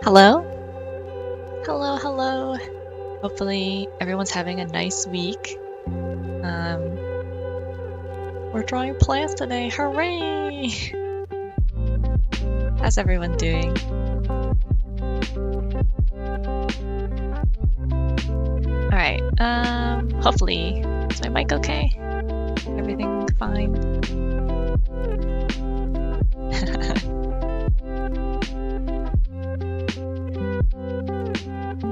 Hello? Hello, hello. Hopefully everyone's having a nice week. We're drawing plants today. Hooray! How's everyone doing? Alright, hopefully, is my mic okay? Everything fine?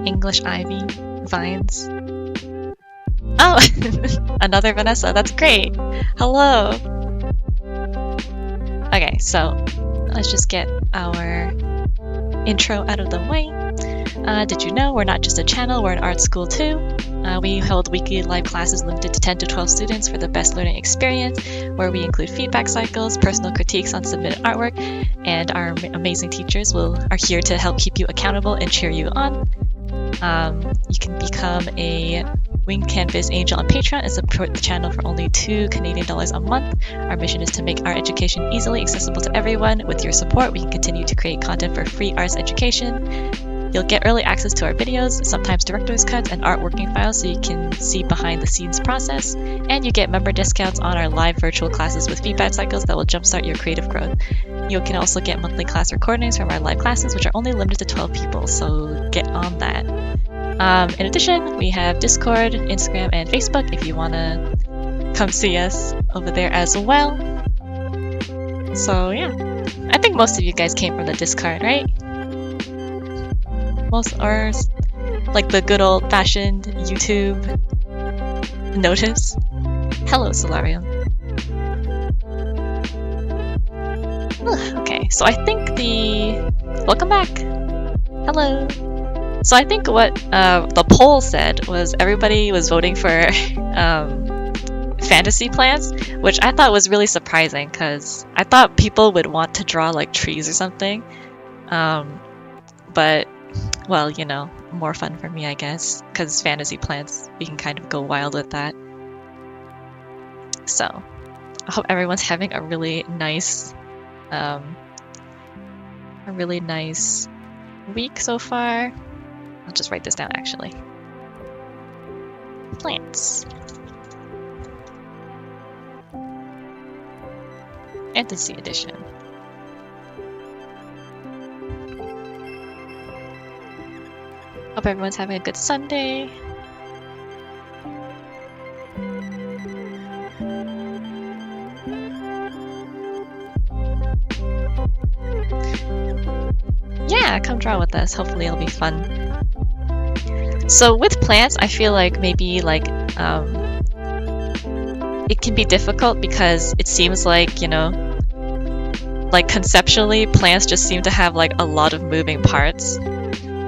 English ivy, vines. Oh, another Vanessa, that's great. Hello. Okay, so let's just get our intro out of the way. Did you know we're not just a channel, we're an art school too. We hold weekly live classes limited to 10 to 12 students for the best learning experience, where we include feedback cycles, personal critiques on submitted artwork, and our amazing teachers are here to help keep you accountable and cheer you on. You can become a Winged Canvas Angel on Patreon and support the channel for only $2 Canadian a month. Our mission is to make art education easily accessible to everyone. With your support, we can continue to create content for free arts education. You'll get early access to our videos, sometimes director's cuts and art working files so you can see behind the scenes process, and you get member discounts on our live virtual classes with feedback cycles that will jumpstart your creative growth. You can also get monthly class recordings from our live classes, which are only limited to 12 people, so get on that. In addition, we have Discord, Instagram, and Facebook if you want to come see us over there as well. So yeah, I think most of you guys came from the Discord, right? Most are like the good old-fashioned YouTube notice. Hello, Solarium. Okay, so I think welcome back. Hello. So I think what the poll said was everybody was voting for fantasy plants, which I thought was really surprising because I thought people would want to draw like trees or something. But well, you know, more fun for me, I guess, because fantasy plants, we can kind of go wild with that. So, I hope everyone's having a really nice week so far. I'll just write this down, actually. Plants. Fantasy edition. Hope everyone's having a good Sunday. Yeah, come draw with us. Hopefully it'll be fun. So with plants, I feel like maybe like it can be difficult because it seems like, you know, like conceptually plants just seem to have like a lot of moving parts.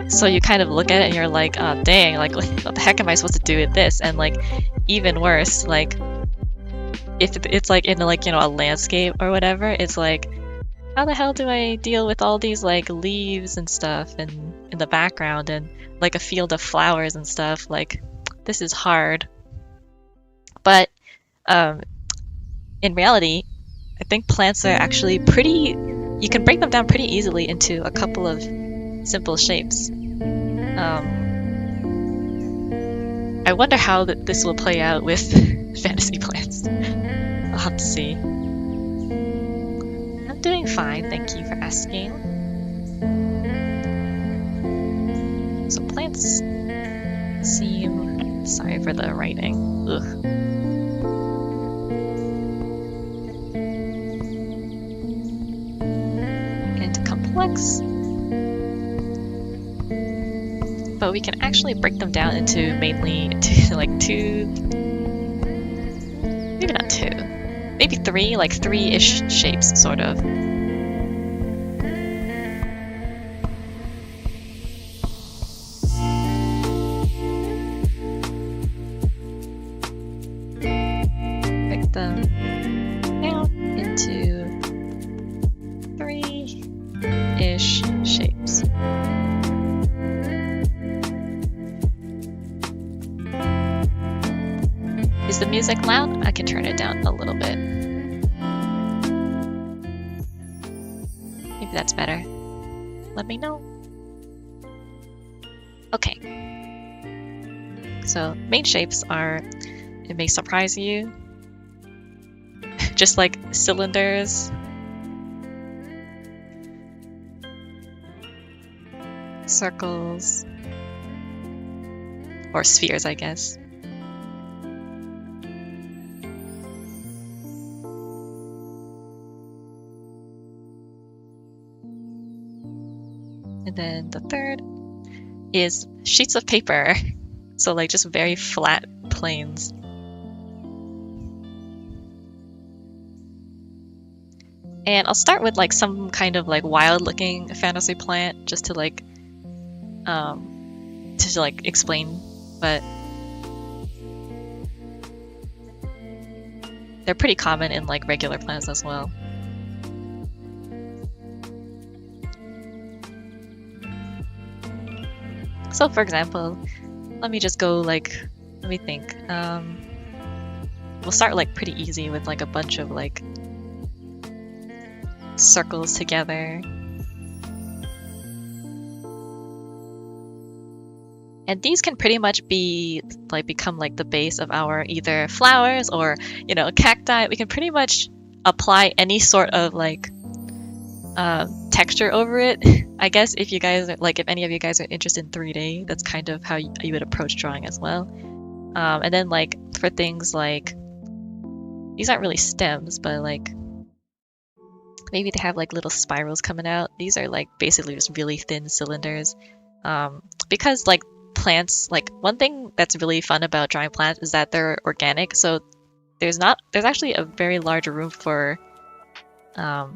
So you kind of look at it and you're like, oh dang, like what the heck am I supposed to do with this? And like even worse, like if it's like in like, you know, a landscape or whatever, it's like, how the hell do I deal with all these like leaves and stuff and in the background and like a field of flowers and stuff? Like this is hard. But in reality, I think plants are actually you can break them down pretty easily into a couple of simple shapes. I wonder how this will play out with fantasy plants. I'll have to see. I'm doing fine, thank you for asking. So plants seem... Sorry for the writing. Ugh. And complex. But we can actually break them down into mainly like two, maybe not two, maybe three, like three-ish shapes, sort of. Break them down into three-ish shapes. Is the music loud? I can turn it down a little bit. Maybe that's better. Let me know. Okay. So main shapes are, it may surprise you, just like cylinders, circles, or spheres, I guess. And then the third is sheets of paper. So like just very flat planes. And I'll start with like some kind of like wild looking fantasy plant just to like explain, but they're pretty common in like regular plants as well. So for example, let me just go like, let me think. We'll start like pretty easy with like a bunch of like circles together. And these can pretty much be like become like the base of our either flowers or, you know, cacti. We can pretty much apply any sort of like texture over it. I guess if you guys are, like, if any of you guys are interested in 3D, that's kind of how you would approach drawing as well. And then like for things like, these aren't really stems, but like maybe they have like little spirals coming out. These are like basically just really thin cylinders. Because like plants, like one thing that's really fun about drawing plants is that they're organic. So there's actually a very large room for, I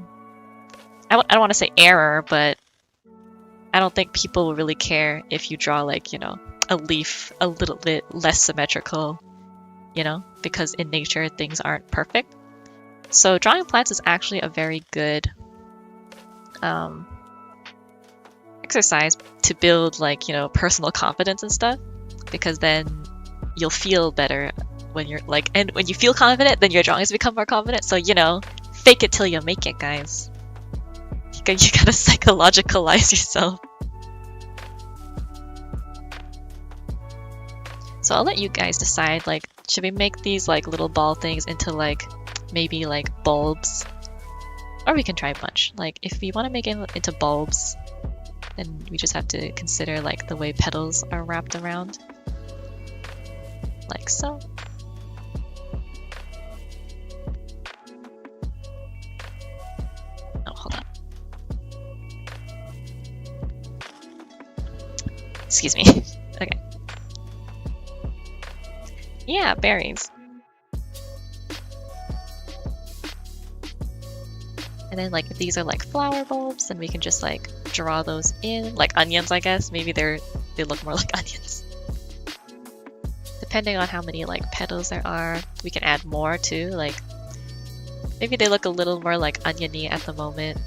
don't want to say error, but I don't think people will really care if you draw like, you know, a leaf a little bit less symmetrical, you know, because in nature things aren't perfect. So drawing plants is actually a very good exercise to build like, you know, personal confidence and stuff, because then you'll feel better when you're like, and when you feel confident, then your drawings become more confident. So, you know, fake it till you make it, guys. You gotta psychologicalize yourself. So I'll let you guys decide, like, should we make these like little ball things into like maybe like bulbs, or we can try a bunch. Like if we want to make it into bulbs, then we just have to consider like the way petals are wrapped around, like so. Oh, hold on. Excuse me. Okay. Yeah, berries. And then like if these are like flower bulbs, then we can just like draw those in, like onions, I guess. Maybe they look more like onions. Depending on how many like petals there are, we can add more too. Like maybe they look a little more like oniony at the moment.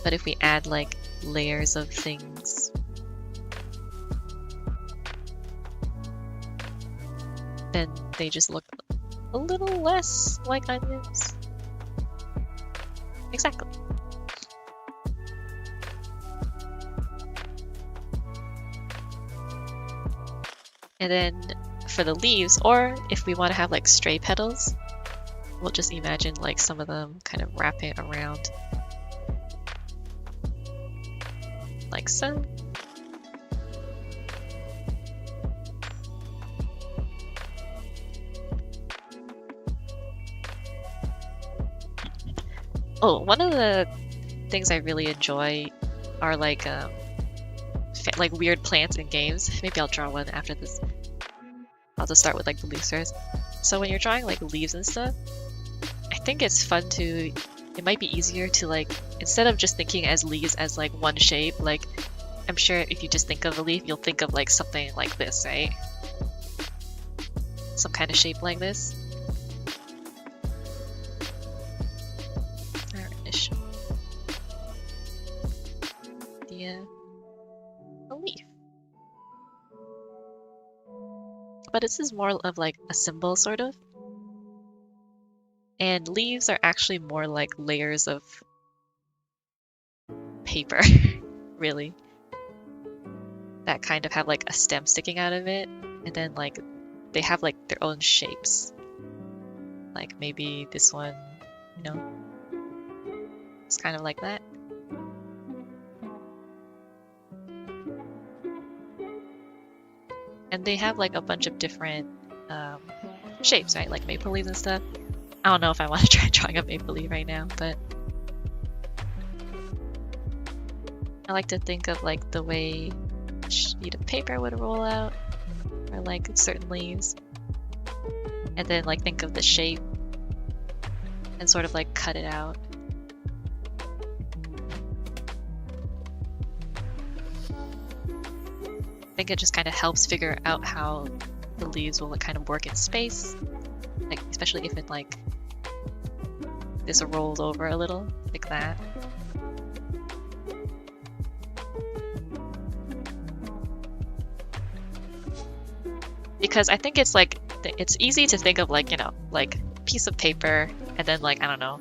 But if we add like layers of things, then they just look a little less like onions. Exactly. And then for the leaves, or if we want to have like stray petals, we'll just imagine like some of them kind of wrapping around like so. Oh, one of the things I really enjoy are like weird plants in games. Maybe I'll draw one after this. I'll just start with like the leaves first. So when you're drawing like leaves and stuff, I think it's fun to, it might be easier to like, instead of just thinking as leaves as like one shape, like I'm sure if you just think of a leaf, you'll think of like something like this, right? Some kind of shape like this. A leaf. But this is more of like a symbol, sort of. And leaves are actually more like layers of paper, really. That kind of have like a stem sticking out of it, and then like they have like their own shapes. Like maybe this one, you know, it's kind of like that. And they have like a bunch of different shapes, right? Like maple leaves and stuff. I don't know if I want to try drawing a maple leaf right now, but I like to think of like the way a sheet of paper would roll out, or like certain leaves, and then like think of the shape and sort of like cut it out. I think it just kind of helps figure out how the leaves will kind of work in space, like especially if it like this rolls over a little like that. Because I think it's like it's easy to think of like, you know, like piece of paper and then like, I don't know,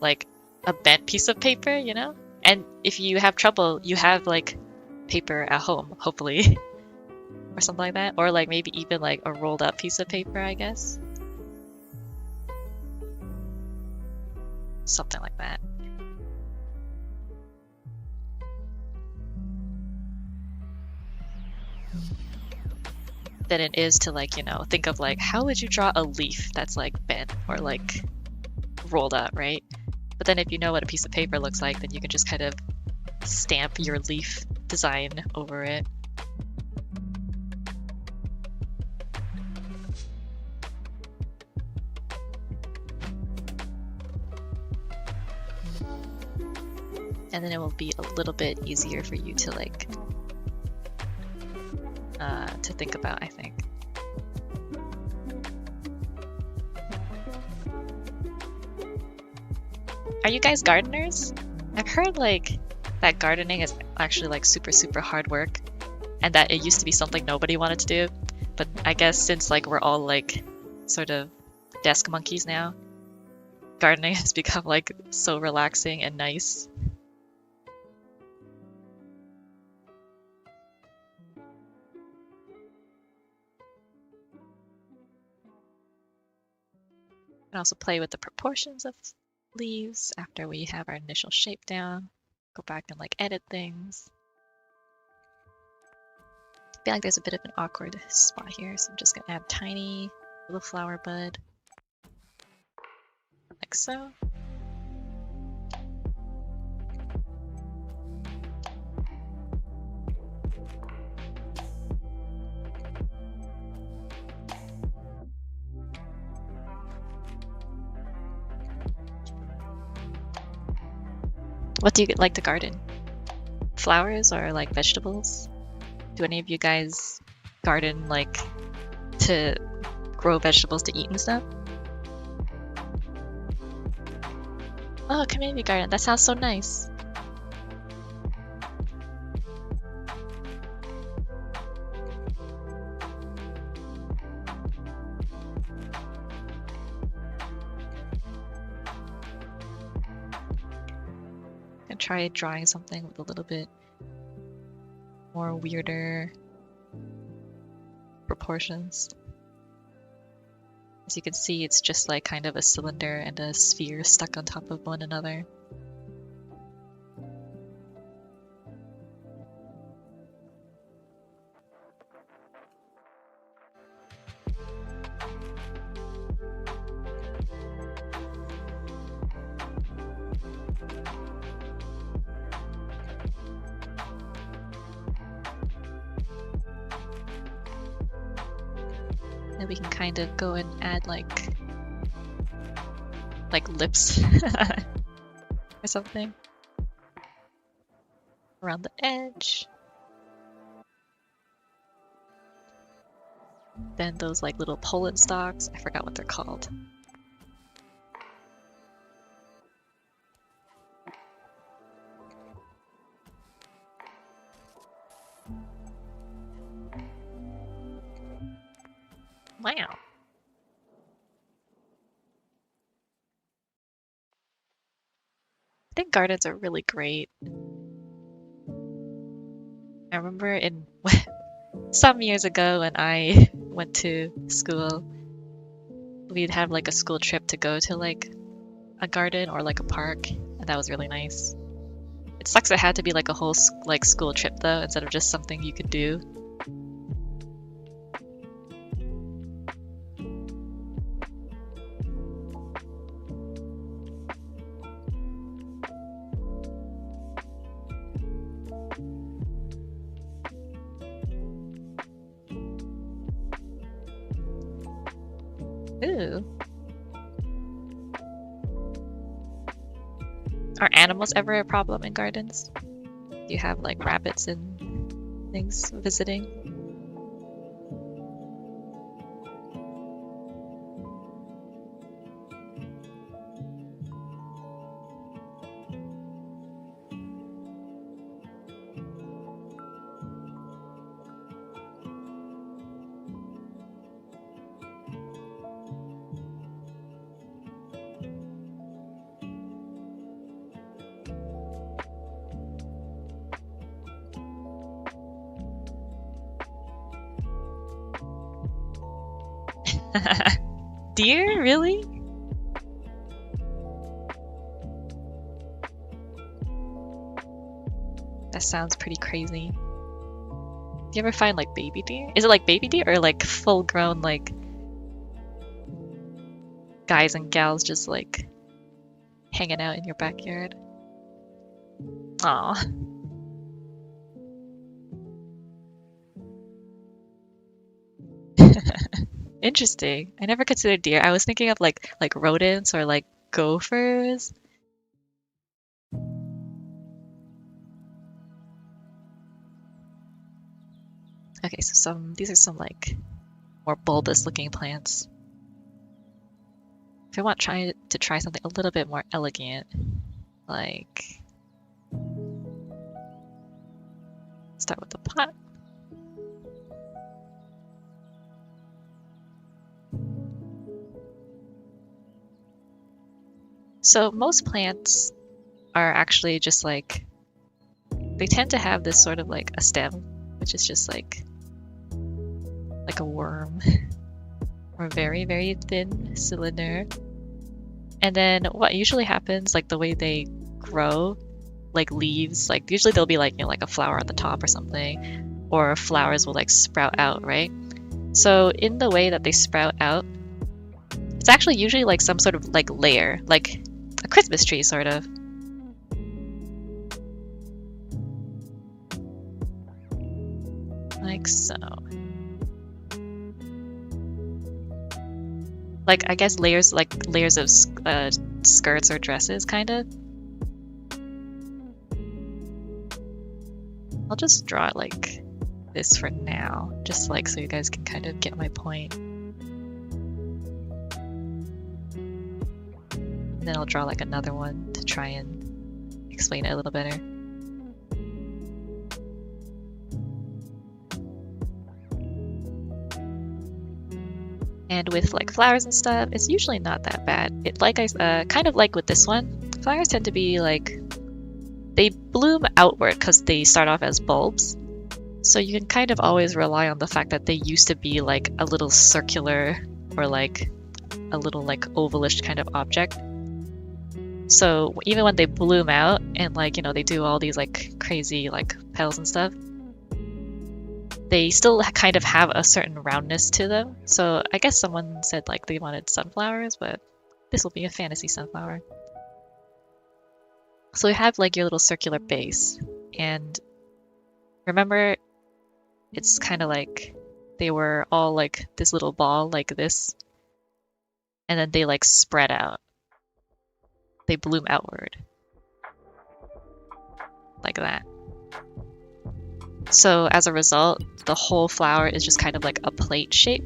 like a bent piece of paper, you know? And if you have trouble, you have like paper at home, hopefully. Or something like that. Or like maybe even like a rolled up piece of paper, I guess. Something like that. Than it is to like, you know, think of like, how would you draw a leaf that's like bent or like rolled up, right? But then if you know what a piece of paper looks like, then you can just kind of stamp your leaf design over it. And then it will be a little bit easier for you to like to think about, I think. Are you guys gardeners? I've heard like that gardening is actually like super hard work, and that it used to be something nobody wanted to do, but I guess since like we're all like sort of desk monkeys now, gardening has become like so relaxing and nice. We can also play with the proportions of leaves after we have our initial shape down. Go back and like edit things. I feel like there's a bit of an awkward spot here, so I'm just gonna add tiny little flower bud. Like so. What do you like to garden? Flowers or like vegetables? Do any of you guys garden like to grow vegetables to eat and stuff? Oh, community garden. That sounds so nice. I try drawing something with a little bit more weirder proportions. As you can see, it's just like kind of a cylinder and a sphere stuck on top of one another. Then we can kind of go and add like lips or something around the edge. Then those like little pollen stalks, I forgot what they're called. Wow. I think gardens are really great. I remember in some years ago when I went to school, we'd have like a school trip to go to like a garden or like a park, and that was really nice. It sucks it had to be like a whole like school trip though, instead of just something you could do. Ooh. Are animals ever a problem in gardens? Do you have like rabbits and things visiting? Deer? Really? That sounds pretty crazy. Do you ever find like baby deer? Is it like baby deer or like full grown like guys and gals just like hanging out in your backyard? Aw. Interesting. I never considered deer. I was thinking of like rodents or like gophers. Okay, so these are some like more bulbous looking plants. If I want to try something a little bit more elegant, like start with the pot. So most plants are actually just like, they tend to have this sort of like a stem, which is just like a worm or very, very thin cylinder. And then what usually happens, like the way they grow, like leaves, like usually there'll be like, you know, like a flower at the top or something, or flowers will like sprout out, right? So in the way that they sprout out, it's actually usually like some sort of like layer, like a Christmas tree sort of. Like so. Like, I guess layers of skirts or dresses, kind of. I'll just draw it like this for now, just like so you guys can kind of get my point. And then I'll draw like another one to try and explain it a little better. And with like flowers and stuff, it's usually not that bad. It kind of like with this one, flowers tend to be like, they bloom outward because they start off as bulbs. So you can kind of always rely on the fact that they used to be like a little circular or like a little like ovalish kind of object. So even when they bloom out and like, you know, they do all these like crazy like petals and stuff, they still kind of have a certain roundness to them. So I guess someone said like they wanted sunflowers, but this will be a fantasy sunflower. So we have like your little circular base, and remember, it's kind of like they were all like this little ball like this, and then they like spread out. They bloom outward like that. So as a result, the whole flower is just kind of like a plate shape.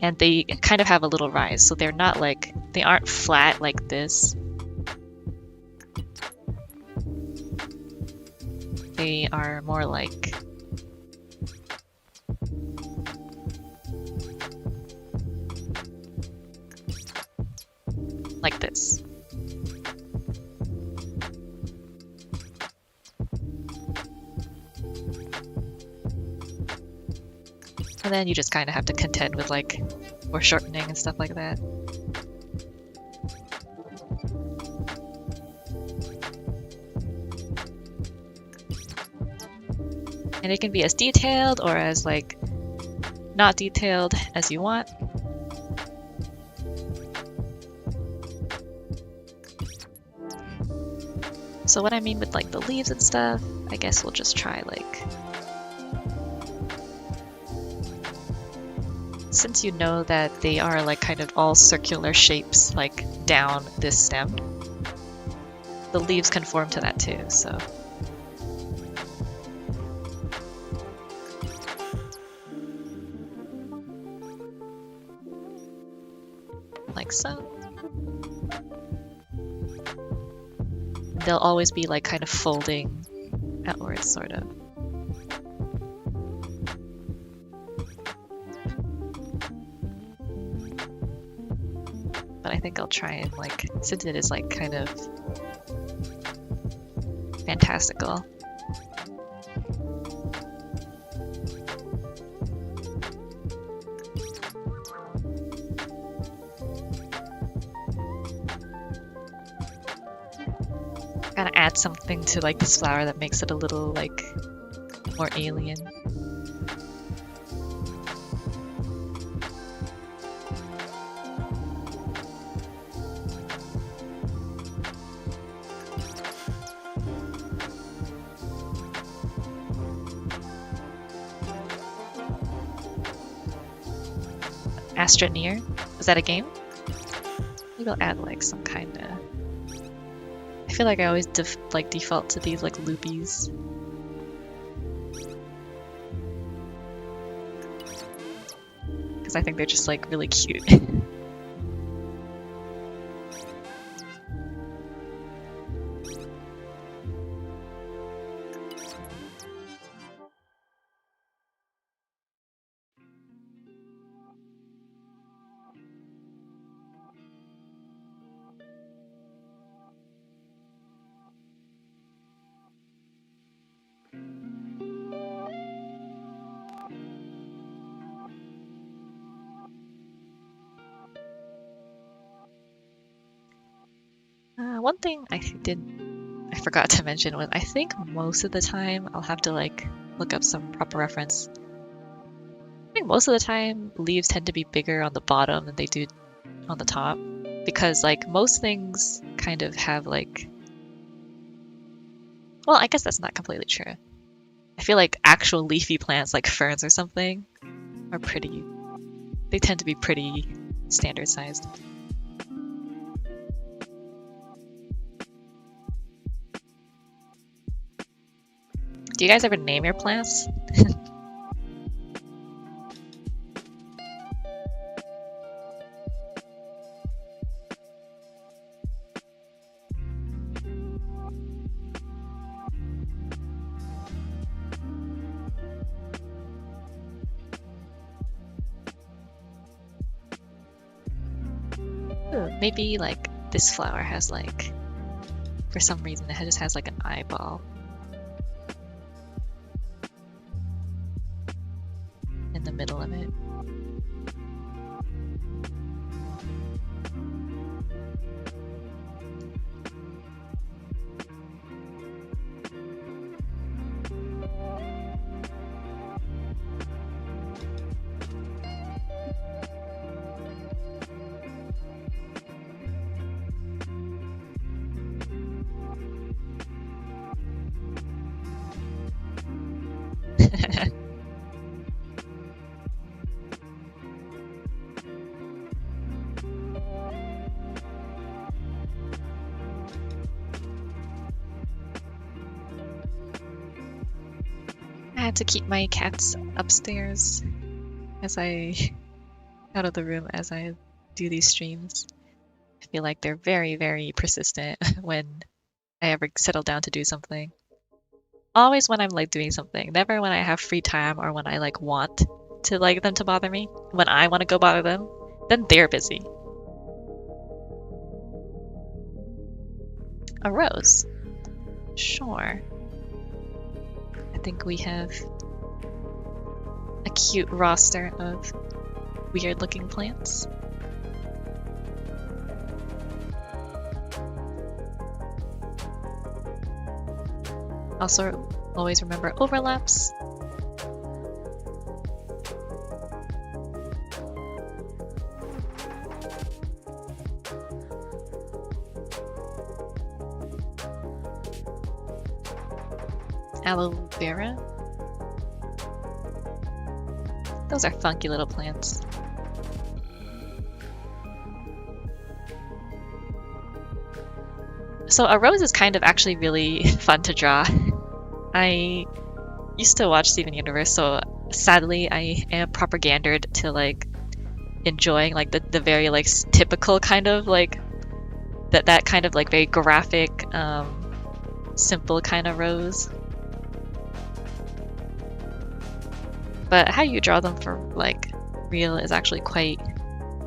And they kind of have a little rise, so they're not like, they aren't flat like this. They are more like this. And then you just kind of have to contend with like foreshortening and stuff like that. And it can be as detailed or as like not detailed as you want. So what I mean with like the leaves and stuff, I guess we'll just try like, since you know that they are like kind of all circular shapes like down this stem, the leaves conform to that too, so. Like so. They'll always be like kind of folding outwards, sort of. But I think I'll try and like, since it is like kind of fantastical. add something to like this flower that makes it a little like more alien. Astroneer? Is that a game? Maybe I'll add like some kind of... I feel like I always default to these like loopies. Because I think they're just like really cute. One thing I forgot to mention was I think most of the time I'll have to like look up some proper reference. I think most of the time leaves tend to be bigger on the bottom than they do on the top, because like most things kind of have like, well, I guess that's not completely true. I feel like actual leafy plants like ferns or something are they tend to be pretty standard sized. Do you guys ever name your plants? Ooh, maybe like this flower has like, for some reason it just has like an eyeball in the middle of it. I had to keep my cats upstairs out of the room as I do these streams. I feel like they're very, very persistent when I ever settle down to do something. Always when I'm like doing something, never when I have free time or when I like want to like them to bother me. When I want to go bother them, then they're busy. A rose. Sure. I think we have a cute roster of weird looking plants. Also, always remember overlaps. Aloe vera. Those are funky little plants. So a rose is kind of actually really fun to draw. I used to watch Steven Universe, so sadly I am propagandered to like enjoying like the very like typical kind of like that kind of like very graphic simple kind of rose. But how you draw them for like real is actually quite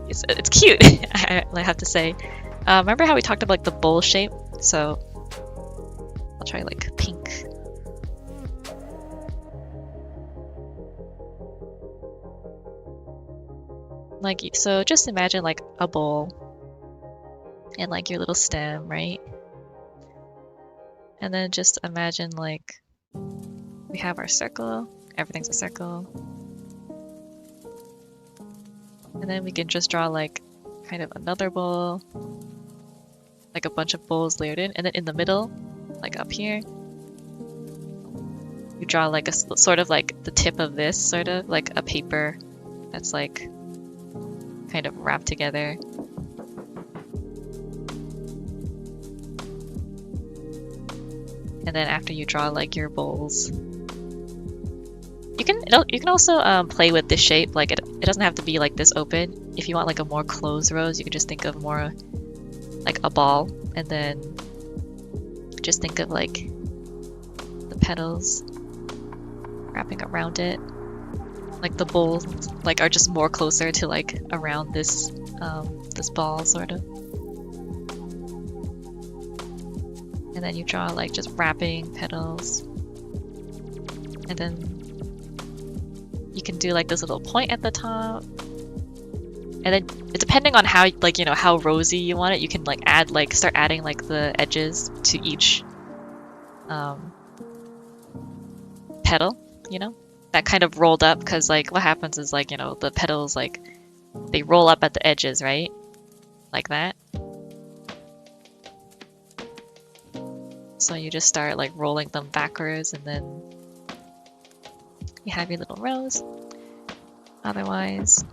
it's cute. I have to say. Remember how we talked about like the bowl shape? So I'll try like pink. Like, so just imagine like a bowl and like your little stem, right? And then just imagine like we have our circle, everything's a circle. And then we can just draw like kind of another bowl, like a bunch of bowls layered in. And then in the middle, like up here, you draw like a sort of like the tip of this, sort of like a paper that's like kind of wrapped together. And then after you draw like your bowls, you can also play with this shape. Like it doesn't have to be like this open. If you want like a more closed rose, you can just think of more like a ball, and then just think of like the petals wrapping around it. Like the bowls like are just more closer to like around this this ball sort of. And then you draw like just wrapping petals. And then you can do like this little point at the top. And then depending on how like, you know, how rosy you want it, you can like add like start adding like the edges to each petal, you know? That kind of rolled up, because like what happens is like, you know, the petals like they roll up at the edges, right? Like that. So you just start like rolling them backwards, and then you have your little rose. Otherwise,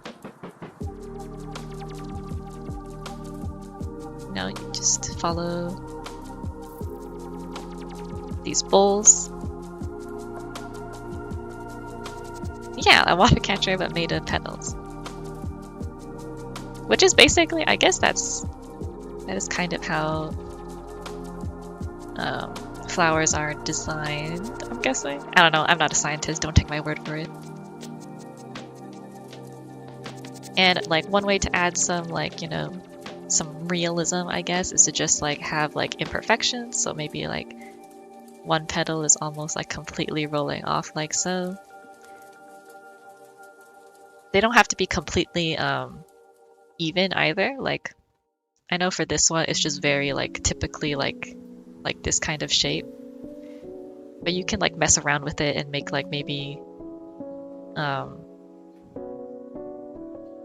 you know, you just follow these bowls. Yeah, a water catcher but made of petals. Which is basically, I guess that is kind of how flowers are designed, I'm guessing. I don't know, I'm not a scientist, don't take my word for it. And like one way to add some like, you know, some realism, I guess, is to just like have like imperfections. So maybe like one petal is almost like completely rolling off like so. They don't have to be completely even either. Like I know for this one it's just very like typically like this kind of shape, but you can like mess around with it and make like maybe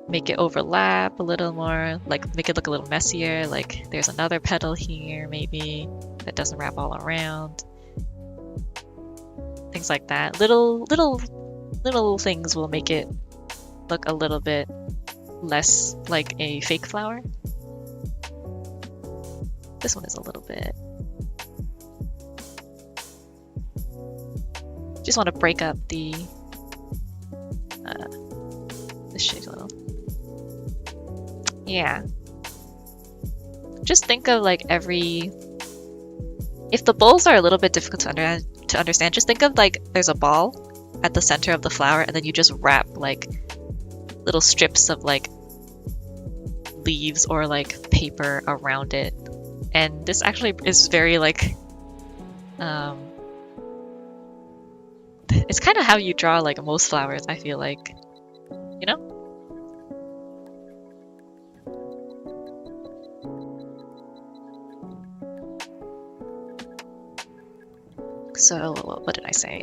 make it overlap a little more, like make it look a little messier. Like there's another petal here maybe that doesn't wrap all around, things like that. Little things will make it look a little bit less like a fake flower. This one is a little bit. Just want to break up the shape a little. Yeah. Just think of like if the bowls are a little bit difficult to understand, just think of like there's a ball at the center of the flower, and then you just wrap like little strips of like leaves or like paper around it. And this actually is very like it's kind of how you draw like most flowers, I feel like, you know? So what did I say?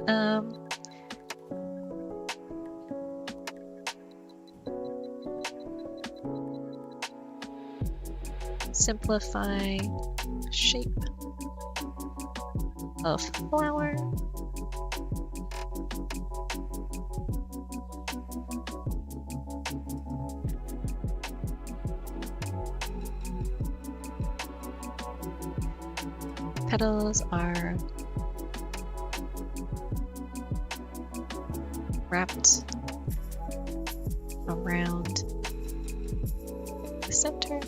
Simplify shape of flower. Petals are wrapped around the center.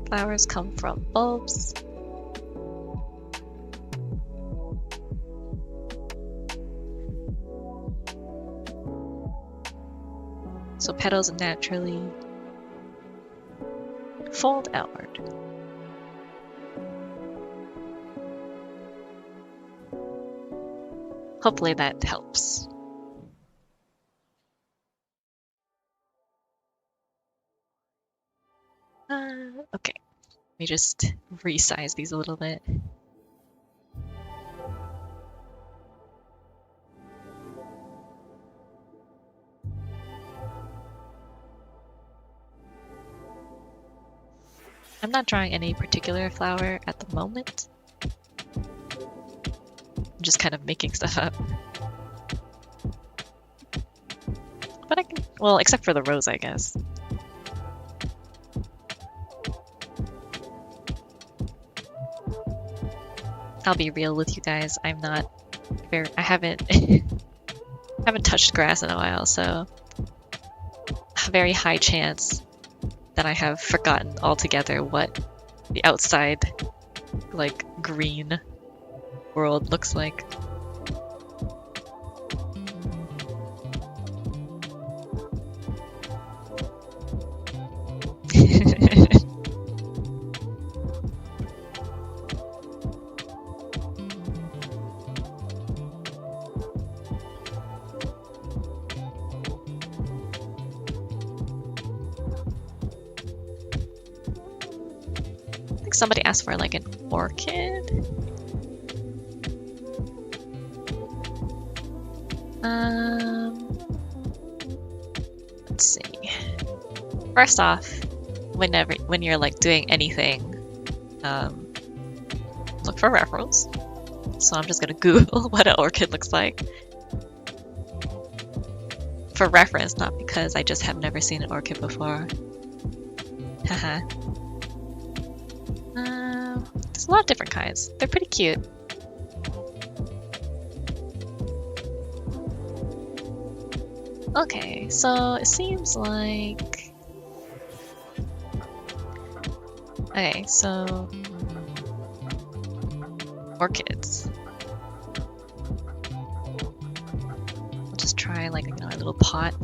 Flowers come from bulbs. So petals naturally fold outward. Hopefully that helps. me just resize these a little bit. I'm not drawing any particular flower at the moment. I'm just kind of making stuff up. But I can, well, except for the rose, I guess. I'll be real with you guys. I'm not very, I haven't haven't touched grass in a while, so a very high chance that I have forgotten altogether what the outside, like, green world looks like. Somebody asked for like an orchid. Let's see. First off, when you're like doing anything, look for referrals. So I'm just gonna Google what an orchid looks like. For reference, not because I just have never seen an orchid before. Haha. There's a lot of different kinds. They're pretty cute. Okay, so it seems like... Okay, so... orchids. I'll just try like, a little pot.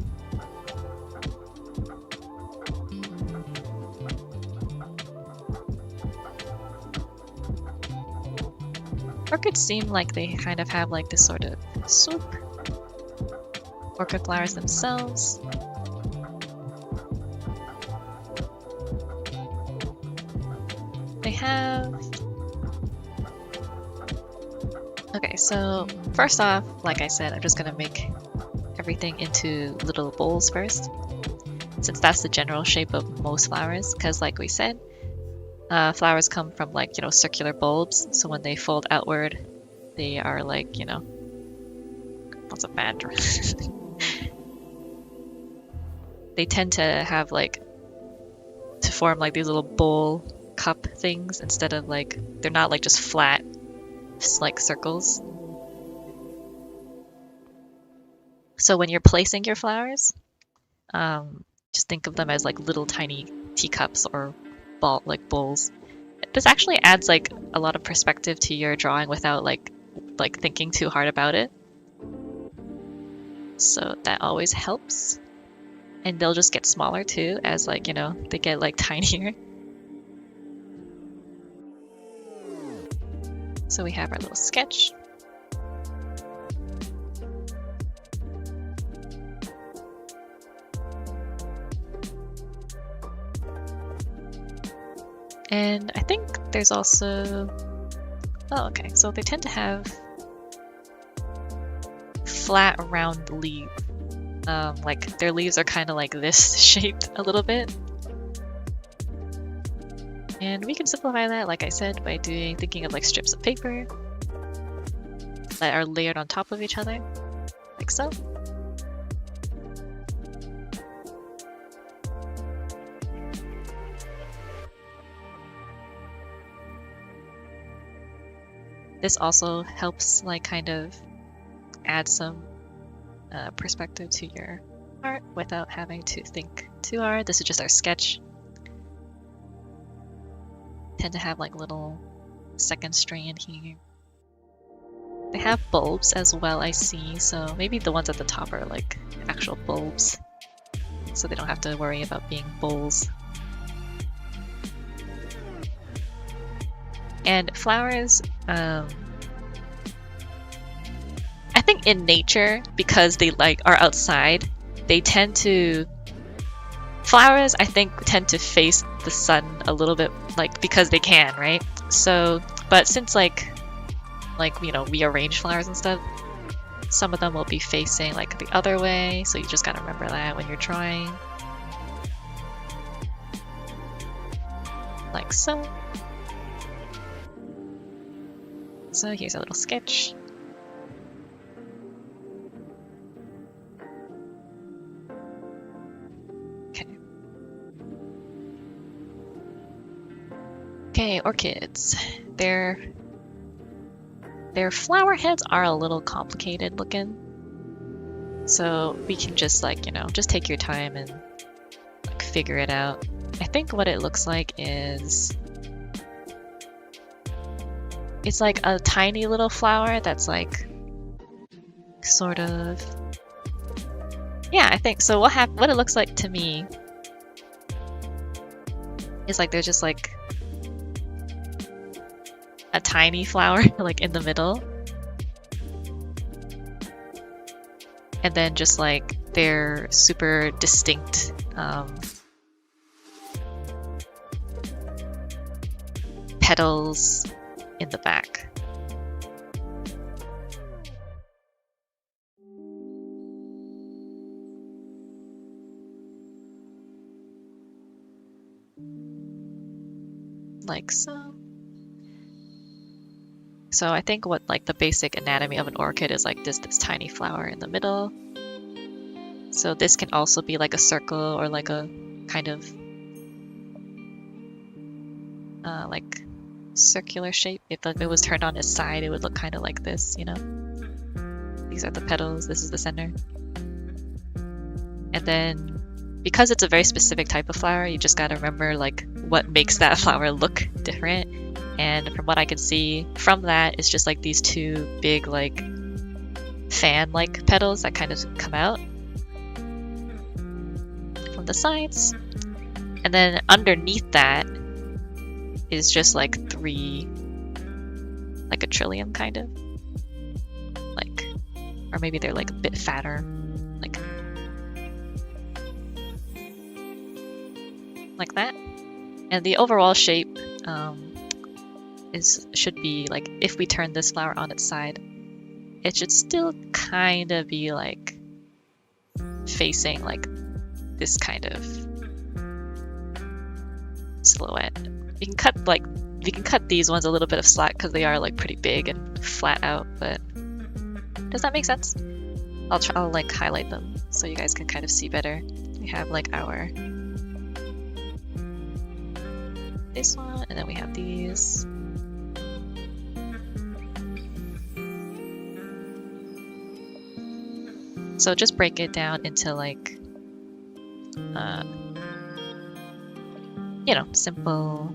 Orchids seem like they kind of have like this sort of swoop. Orchid flowers themselves. They have... Okay, so first off, like I said, I'm just gonna make everything into little bowls first, since that's the general shape of most flowers, because like we said, flowers come from like, circular bulbs, so when they fold outward, they are like, what's a bad they tend to have like, to form like these little bowl cup things, instead of like, they're not like just flat, just like circles. So when you're placing your flowers, just think of them as like little tiny teacups or bowls. This actually adds like a lot of perspective to your drawing without like thinking too hard about it. So that always helps. And they'll just get smaller too, as like, they get like tinier. So we have our little sketch. And I think there's also... Oh, okay. So they tend to have flat, round leaves. Like their leaves are kind of like this shaped a little bit. And we can simplify that, like I said, by thinking of like strips of paper that are layered on top of each other, like so. This also helps like kind of add some perspective to your art without having to think too hard. This is just our sketch. Tend to have like little second strand here. They have bulbs as well, I see, so maybe the ones at the top are like actual bulbs, so they don't have to worry about being bowls. And flowers, I think in nature, because they like are outside, they tend to... Flowers, I think, tend to face the sun a little bit, like, because they can, right? So, but since like you know, we arrange flowers and stuff, some of them will be facing like the other way, so you just gotta remember that when you're drawing. Like so. So here's a little sketch. Okay. Okay, orchids. Their flower heads are a little complicated looking. So we can just like, you know, just take your time and like figure it out. I think what it looks like is it's like a tiny little flower that's like sort of, yeah, I think so. What it looks like to me is like there's just like a tiny flower like in the middle, and then just like they're super distinct petals in the back. Like so. So I think what like the basic anatomy of an orchid is like this tiny flower in the middle. So this can also be like a circle or like a kind of like circular shape. If it was turned on its side, it would look kind of like this, you know? These are the petals, this is the center. And then because it's a very specific type of flower, you just gotta remember like what makes that flower look different. And from what I can see from that, it's just like these two big like fan-like petals that kind of come out from the sides. And then underneath that is just like three, like a trillium kind of. Like, or maybe they're like a bit fatter. Like that. And the overall shape should be like, if we turn this flower on its side, it should still kind of be like facing like this kind of silhouette. We can cut these ones a little bit of slack because they are like pretty big and flat out, but does that make sense? I'll like highlight them so you guys can kind of see better. We have like this one, and then we have these. So just break it down into like, you know, simple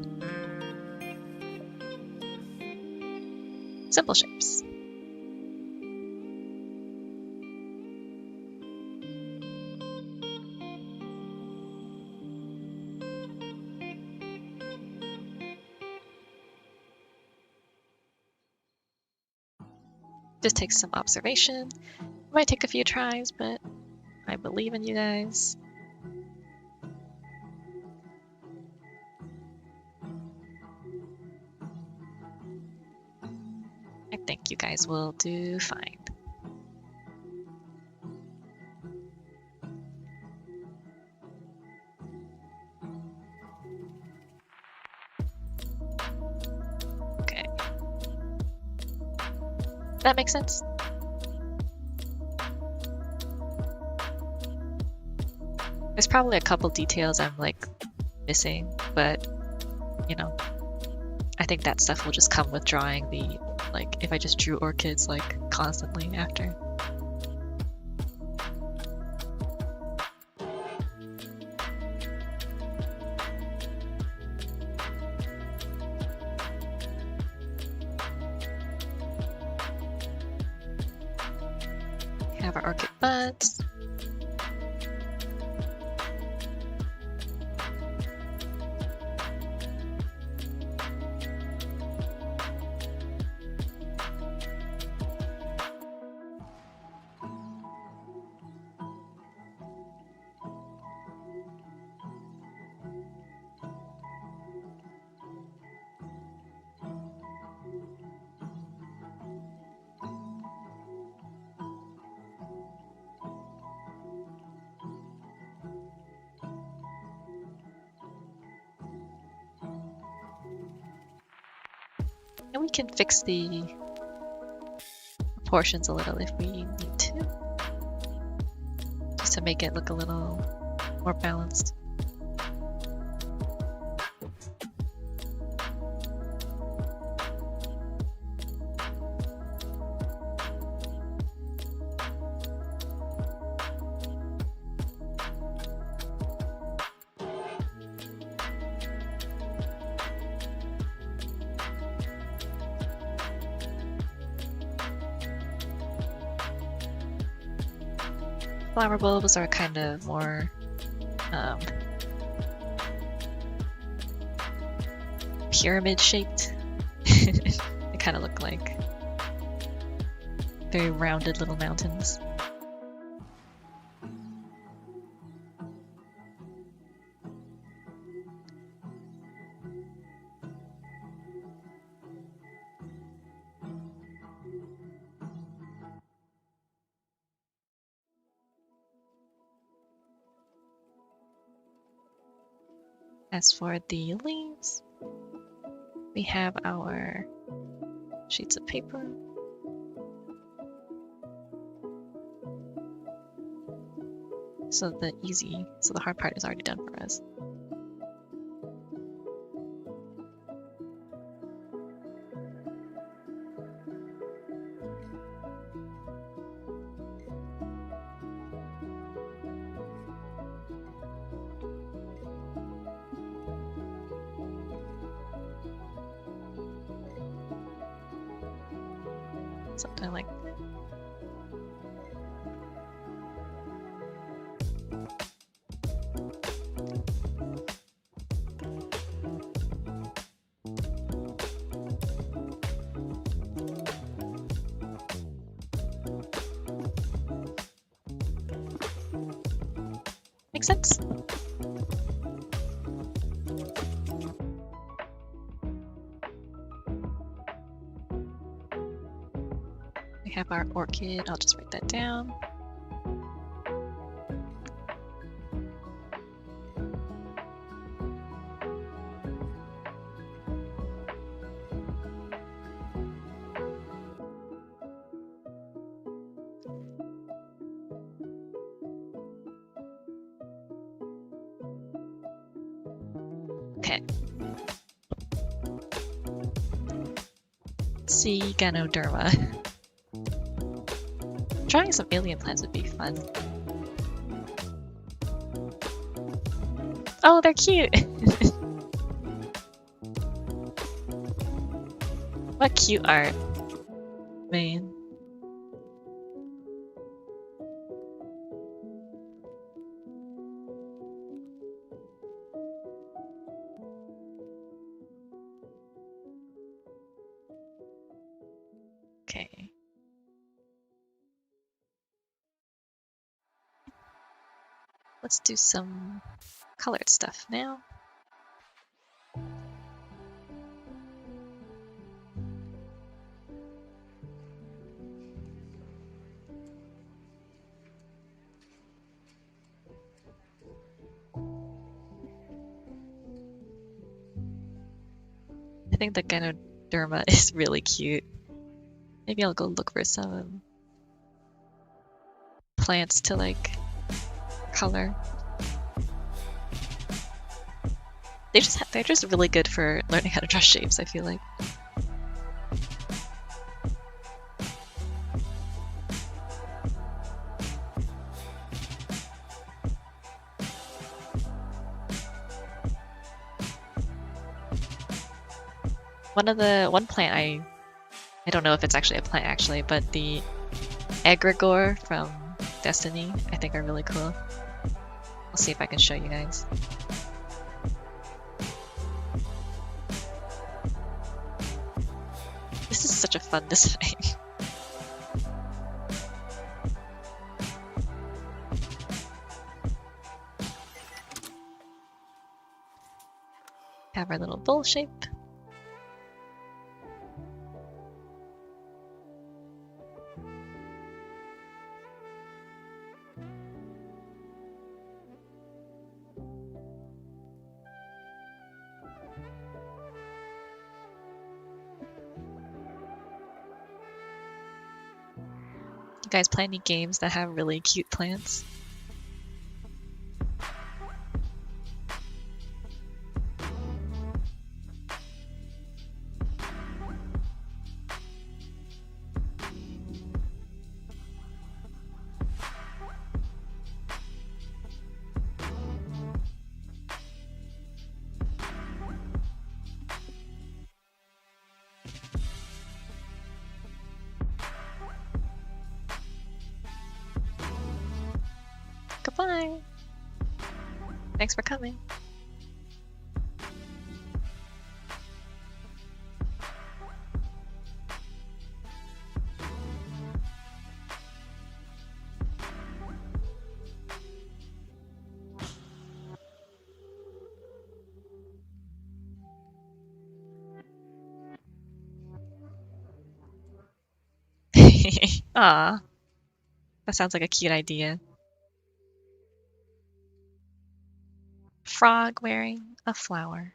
shapes. Just take some observation. Might take a few tries, but I believe in you guys. I think you guys will do fine. Okay. That makes sense? There's probably a couple details I'm like missing, but you know, I think that stuff will just come with drawing the, like, if I just drew orchids like constantly after. We have our orchid buds. And we can fix the proportions a little if we need to, just to make it look a little more balanced. Flower bulbs are kind of more pyramid shaped. They kind of look like very rounded little mountains. As for the leaves, we have our sheets of paper. So the hard part is already done for us. Something like that. Makes sense? We have our orchid. I'll just write that down. Okay. See Ganoderma. Trying some alien plants would be fun. Oh, they're cute! What cute art. Man. Okay. Let's do some colored stuff now. I think the Ganoderma is really cute. Maybe I'll go look for some plants to like color. They're just really good for learning how to draw shapes, I feel like. One plant I don't know if it's actually a plant actually, but the egregore from Destiny I think are really cool. I'll see if I can show you guys. This is such a fun design. Have our little bowl shape. You guys play any games that have really cute plants? Goodbye. Thanks for coming. Aw, that sounds like a cute idea. Frog wearing a flower.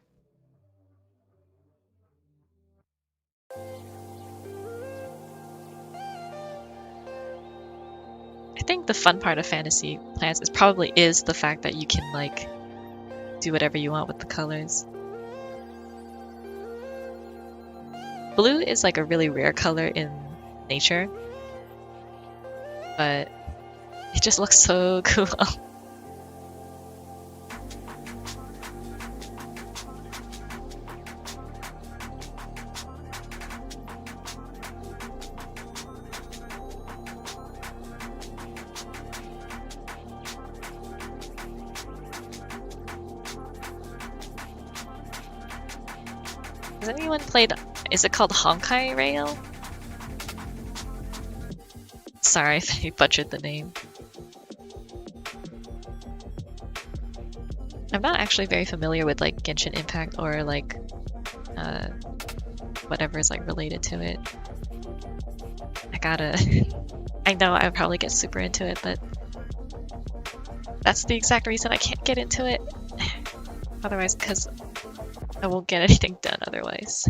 I think the fun part of fantasy plants is probably the fact that you can like do whatever you want with the colors. Blue is like a really rare color in nature, but it just looks so cool. Has anyone played, is it called Honkai Rail? Sorry if I butchered the name. I'm not actually very familiar with like Genshin Impact or like whatever is like related to it. I know I would probably get super into it, but that's the exact reason I can't get into it. Otherwise, because I won't get anything done otherwise.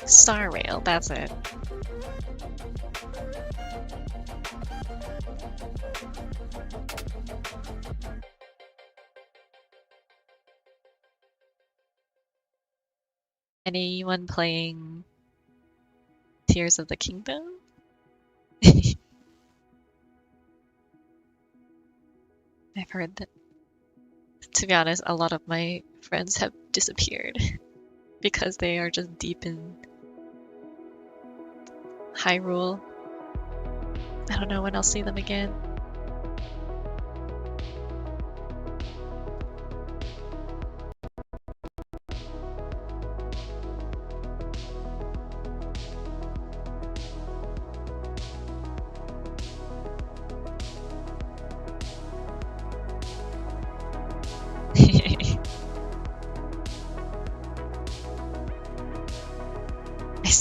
Star Rail, that's it. Anyone playing Tears of the Kingdom? I've heard that, to be honest, a lot of my friends have disappeared because they are just deep in Hyrule. I don't know when I'll see them again.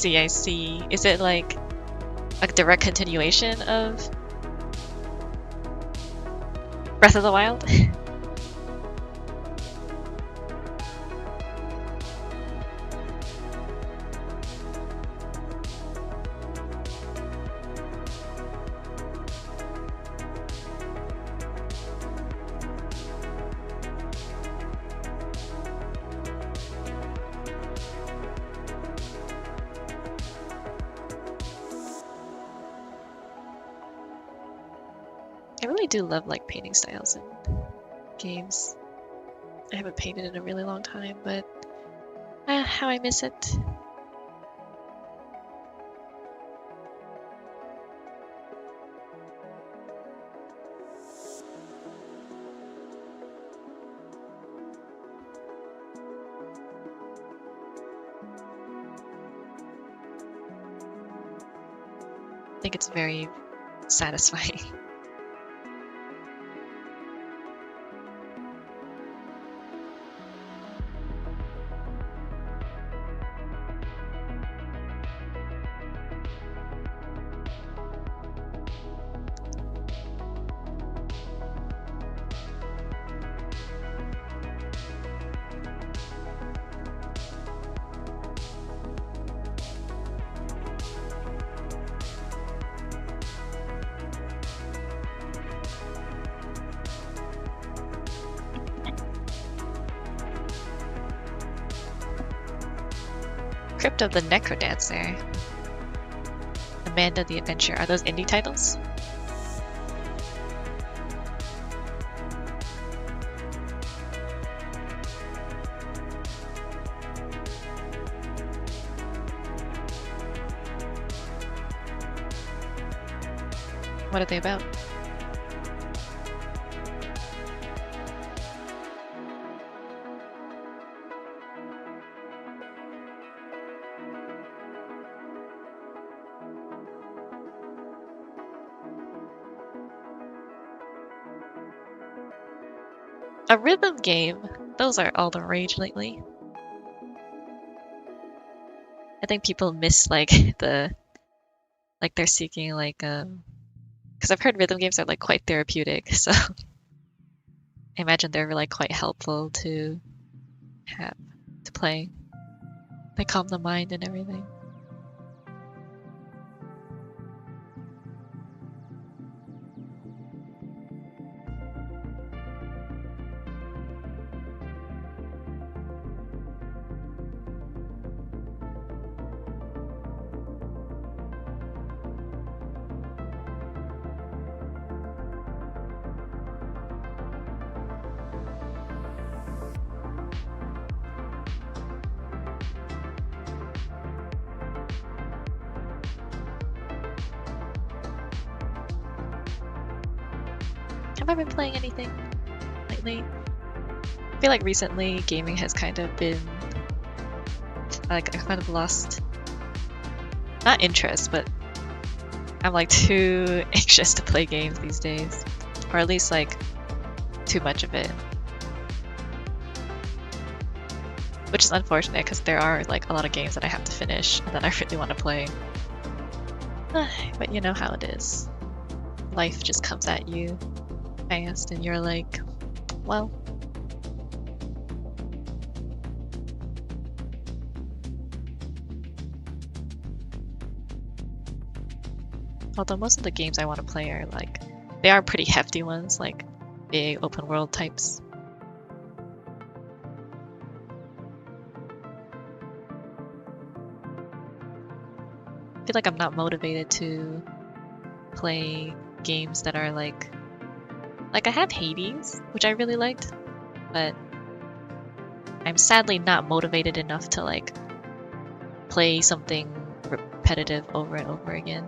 I see. Is it like a direct continuation of Breath of the Wild? I really do love like painting styles in games. I haven't painted in a really long time, but how I miss it. I think it's very satisfying. Crypt of the Necrodancer, Amanda the Adventure. Are those indie titles? What are they about? A rhythm game. Those are all the rage lately. I think people miss like they're seeking like because I've heard rhythm games are like quite therapeutic, so I imagine they're like quite helpful to have to play. They calm the mind and everything. Have I been playing anything lately? I feel like recently gaming has kind of been like I kind of lost not interest, but I'm like too anxious to play games these days, or at least like too much of it, which is unfortunate because there are like a lot of games that I have to finish and that I really want to play. But you know how it is. Life just comes at you fast and you're like, well, although most of the games I want to play are like, they are pretty hefty ones, like big open world types. I feel like I'm not motivated to play games that are like I have Hades, which I really liked, but I'm sadly not motivated enough to like play something repetitive over and over again.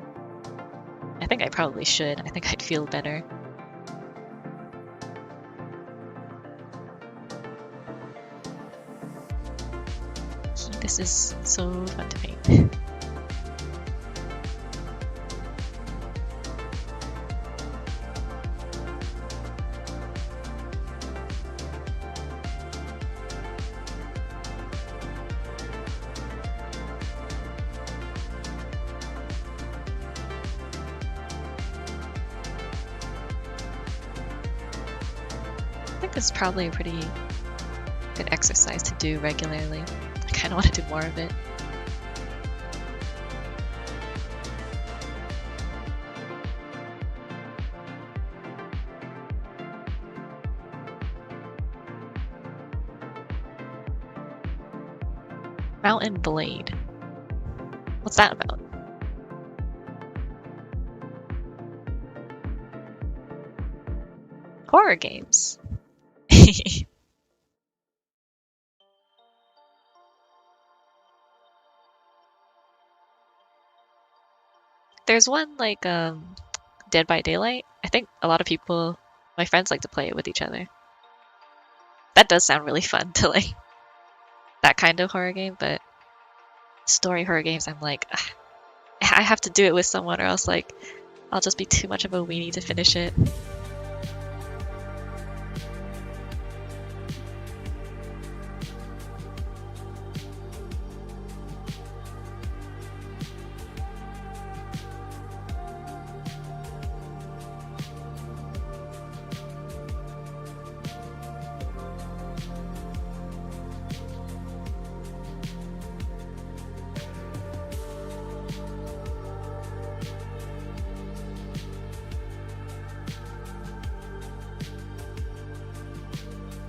I think I probably should. I think I'd feel better. This is so fun to paint. This is probably a pretty good exercise to do regularly. I kind of want to do more of it. Mountain Blade. What's that about? horror games. There's one like Dead by Daylight. I think a lot of people, my friends, like to play it with each other. That does sound really fun to like that kind of horror game, but story horror games, I'm like, ugh, I have to do it with someone, or else like I'll just be too much of a weenie to finish it.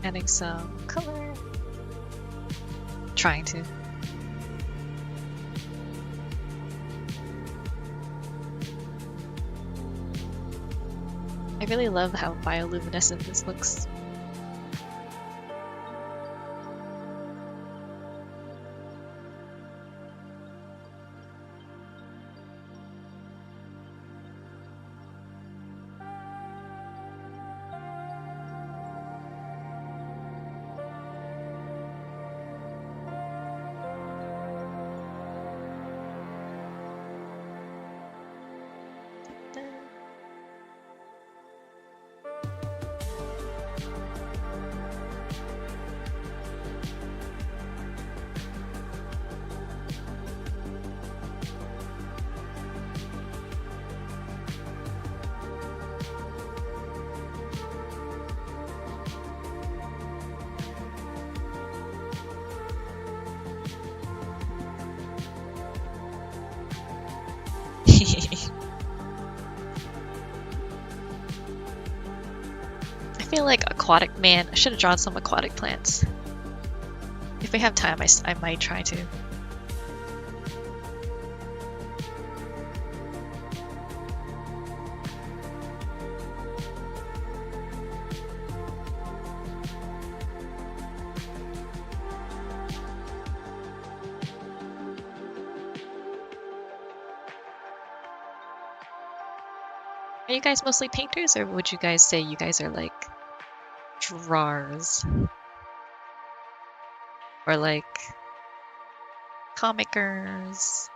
Adding some color. Trying to. I really love how bioluminescent this looks. I feel like aquatic man. I should have drawn some aquatic plants. If we have time, I might try to. Are you guys mostly painters, or would you guys say you guys are like drawers? Or like comicers?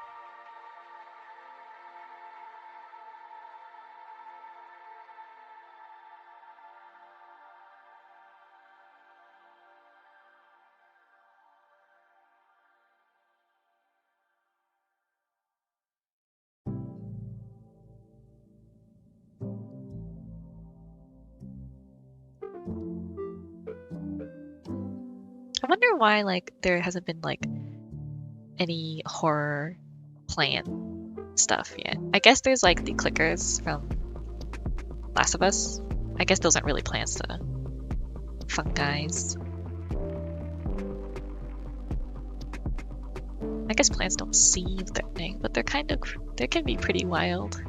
I wonder why like there hasn't been like any horror plant stuff yet. I guess there's like the clickers from Last of Us. I guess those aren't really plants though. Fungis. I guess plants don't seem threatening, but they can be pretty wild.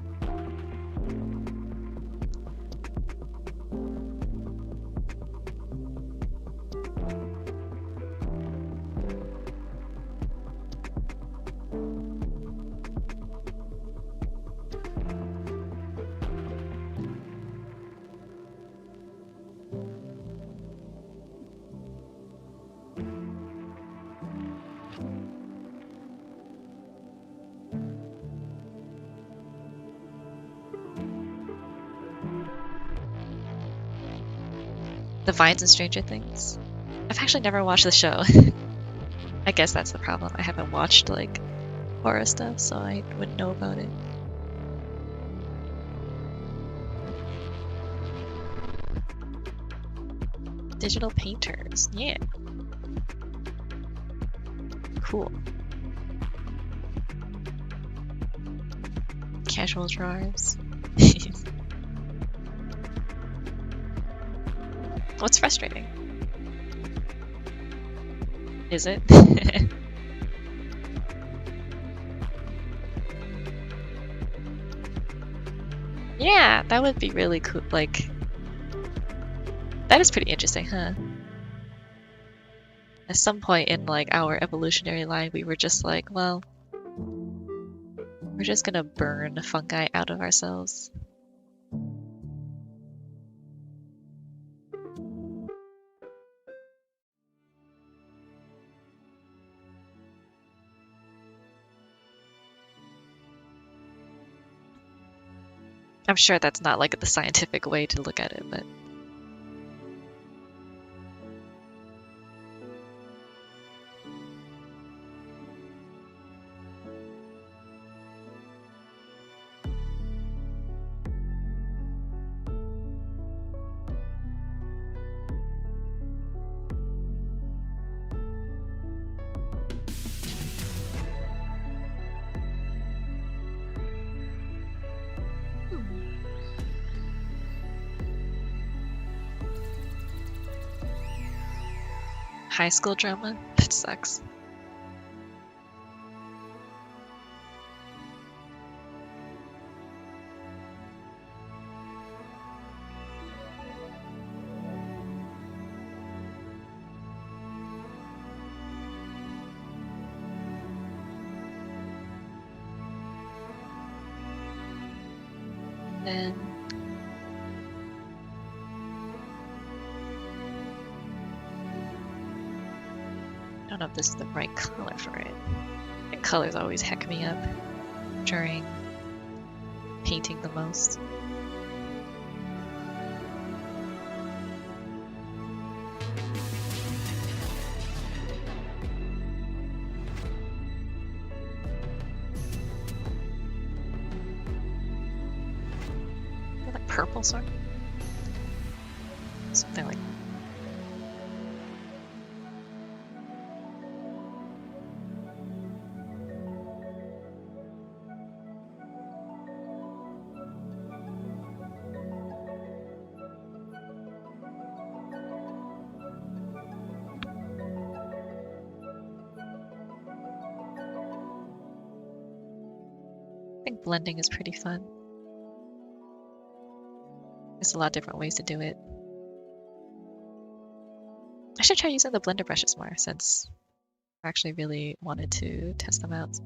The vines in Stranger Things. I've actually never watched the show. I guess that's the problem. I haven't watched like horror stuff, so I wouldn't know about it. Digital painters, yeah. Cool. Casual drawers. What's frustrating? Is it? Yeah, that would be really cool. Like, That is pretty interesting, huh? At some point in like our evolutionary line, we were just like, well, we're just gonna burn fungi out of ourselves. I'm sure that's not like the scientific way to look at it, but high school drama? That sucks. Then I don't know if this is the right color for it. And colors always heck me up during painting the most. Like purple sort of? Something like I think blending is pretty fun. There's a lot of different ways to do it. I should try using the blender brushes more since I actually really wanted to test them out.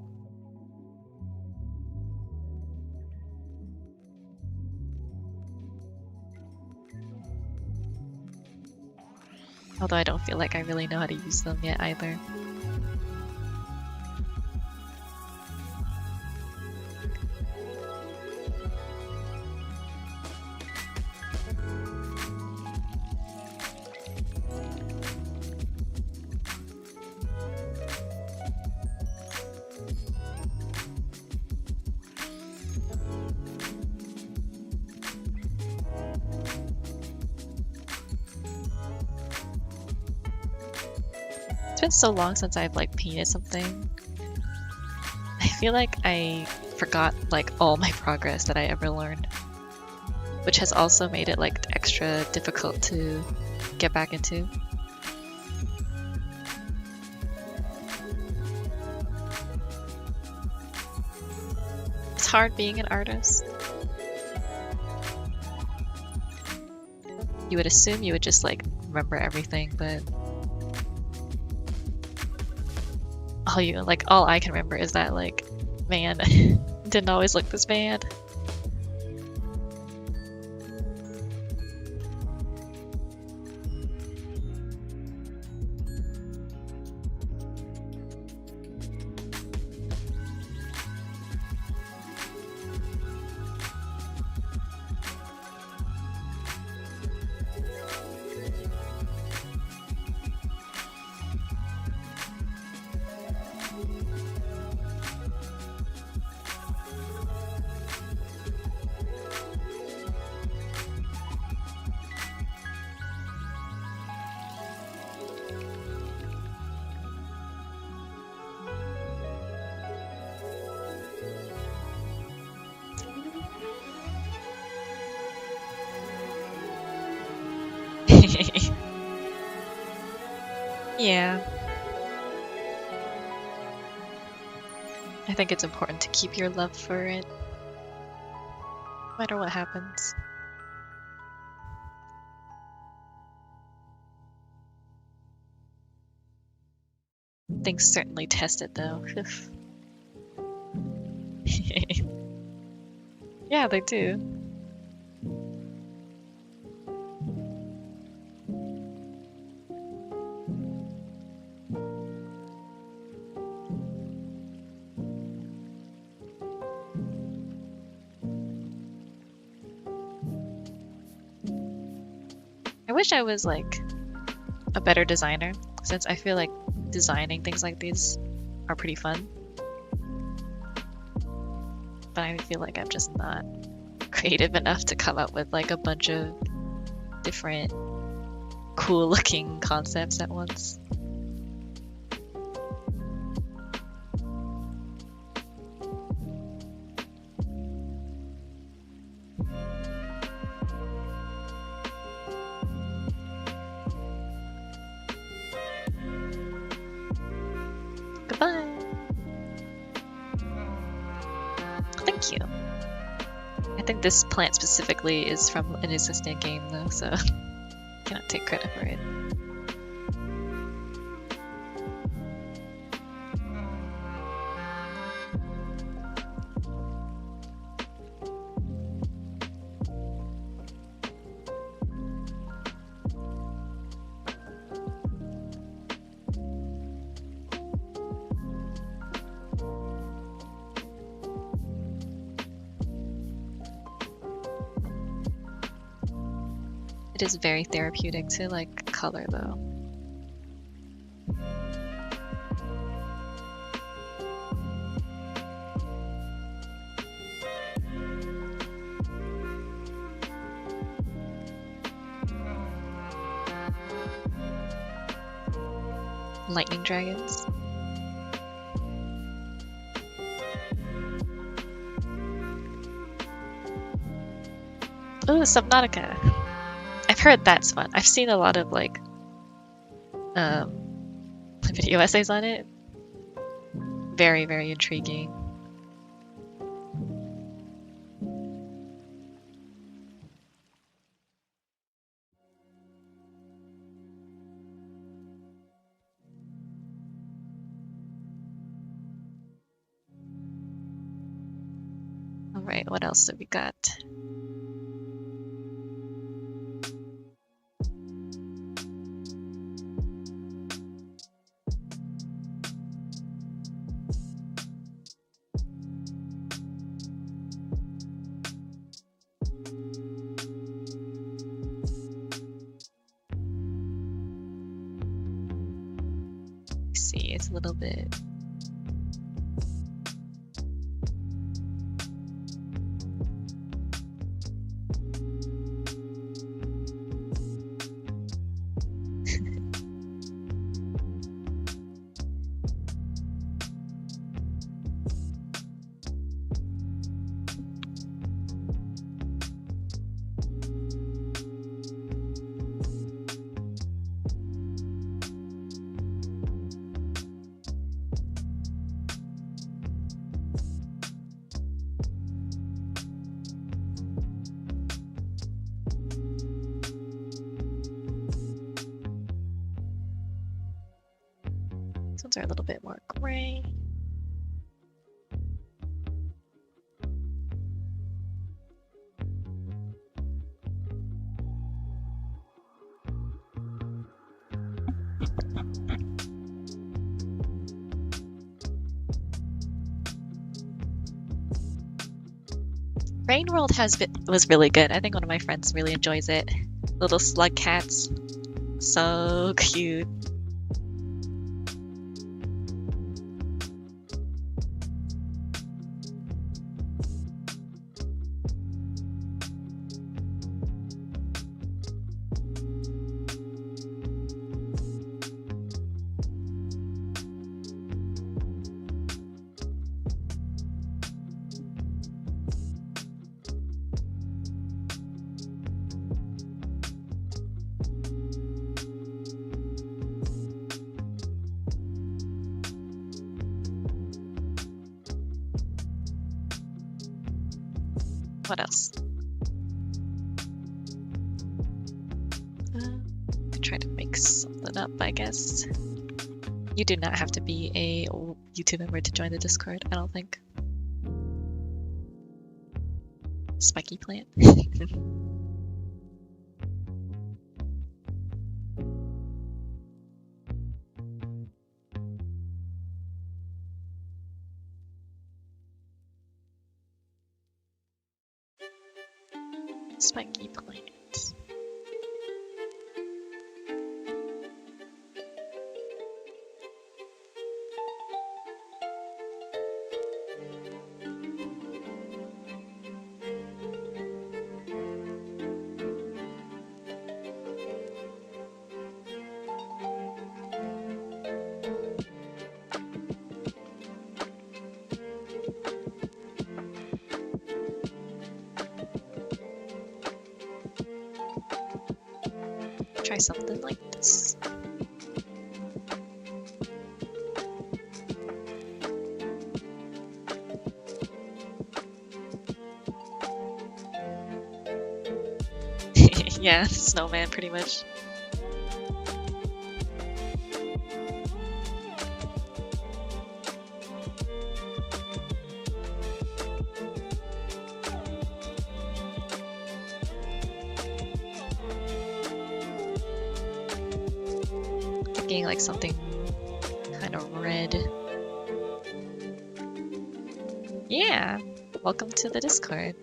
Although I don't feel like I really know how to use them yet either. It's been so long since I've like painted something. I feel like I forgot like all my progress that I ever learned, which has also made it like extra difficult to get back into. It's hard being an artist. You would assume you would just like remember everything, but all I can remember is that like, man, didn't always look this bad. Yeah. I think it's important to keep your love for it, no matter what happens. Things certainly tested though. Yeah, they do. I wish I was like a better designer, since I feel like designing things like these are pretty fun. But I feel like I'm just not creative enough to come up with like a bunch of different cool looking concepts at once. Goodbye. Thank you. I think this plant specifically is from an existing game though, so cannot take credit for it. It is very therapeutic to like color though. Lightning dragons. Ooh, Subnautica. I've heard that's fun. I've seen a lot of like video essays on it. Very, very intriguing. All right, what else have we got? See, it's a little bit. These ones are a little bit more gray. Rain World was really good. I think one of my friends really enjoys it. Little slug cats. So cute. What else? Try to make something up, I guess. You do not have to be a YouTube member to join the Discord, I don't think. Spiky plant. Spiky plant. Try something like this. Yeah, snowman pretty much. Thinking like something kind of red. Yeah, welcome to the Discord.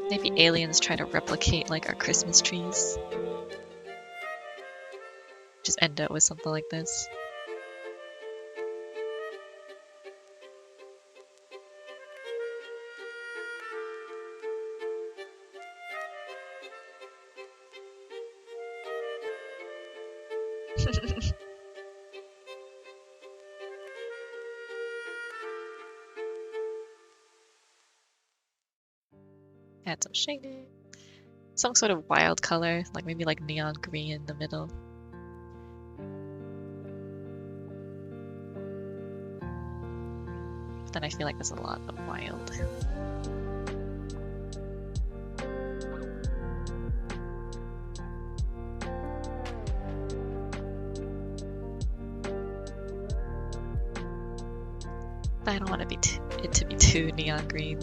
Maybe aliens try to replicate like our Christmas trees. Just end up with something like this. Add some shading. Some sort of wild color, like maybe like neon green in the middle. But then I feel like there's a lot of wild. But I don't want it to be too neon green.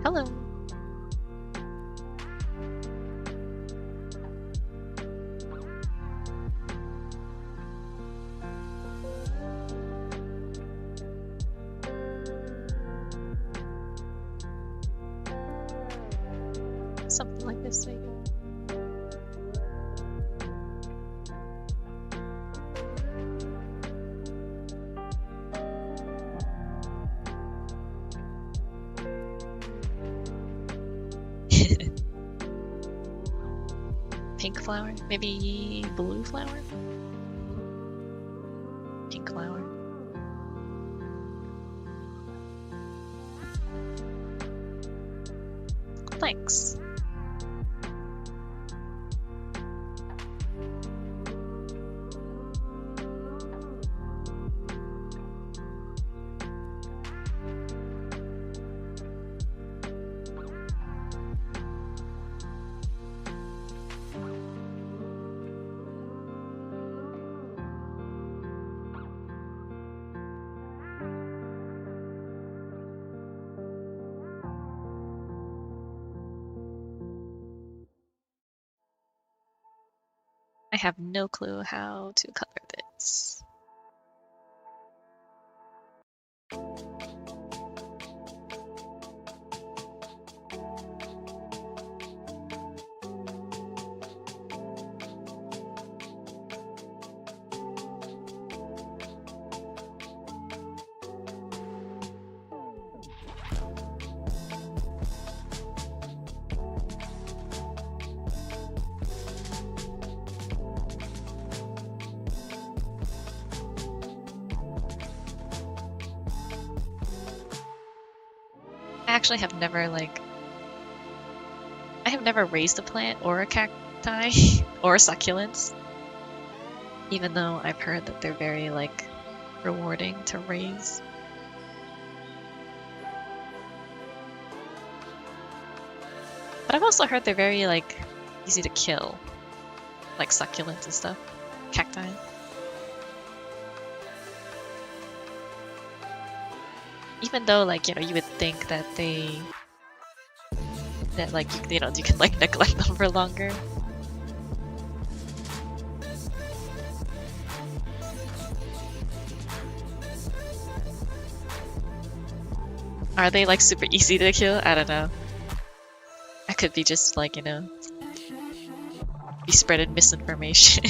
Hello. Something like this, maybe. Pink flower? Maybe blue flower? Pink flower. Thanks. I have no clue how to color this. I actually have never I have never raised a plant or a cacti or succulents, even though I've heard that they're very rewarding to raise. But I've also heard they're very easy to kill, like succulents and stuff, cacti. Even though you would think that you can neglect them for longer. Are they super easy to kill? I don't know. I could be just be spreading misinformation.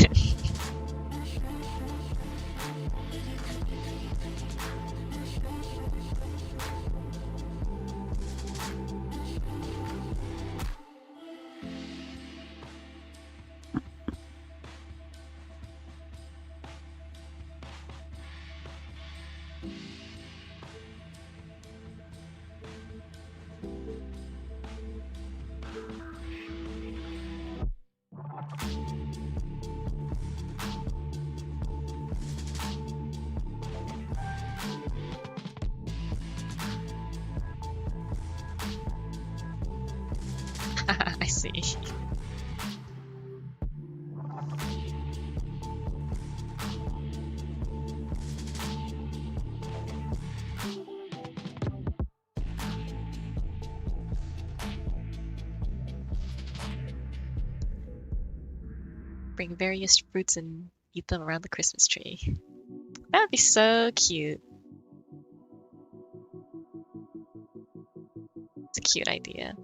I see. Bring various fruits and eat them around the Christmas tree. That would be so cute. It's a cute idea.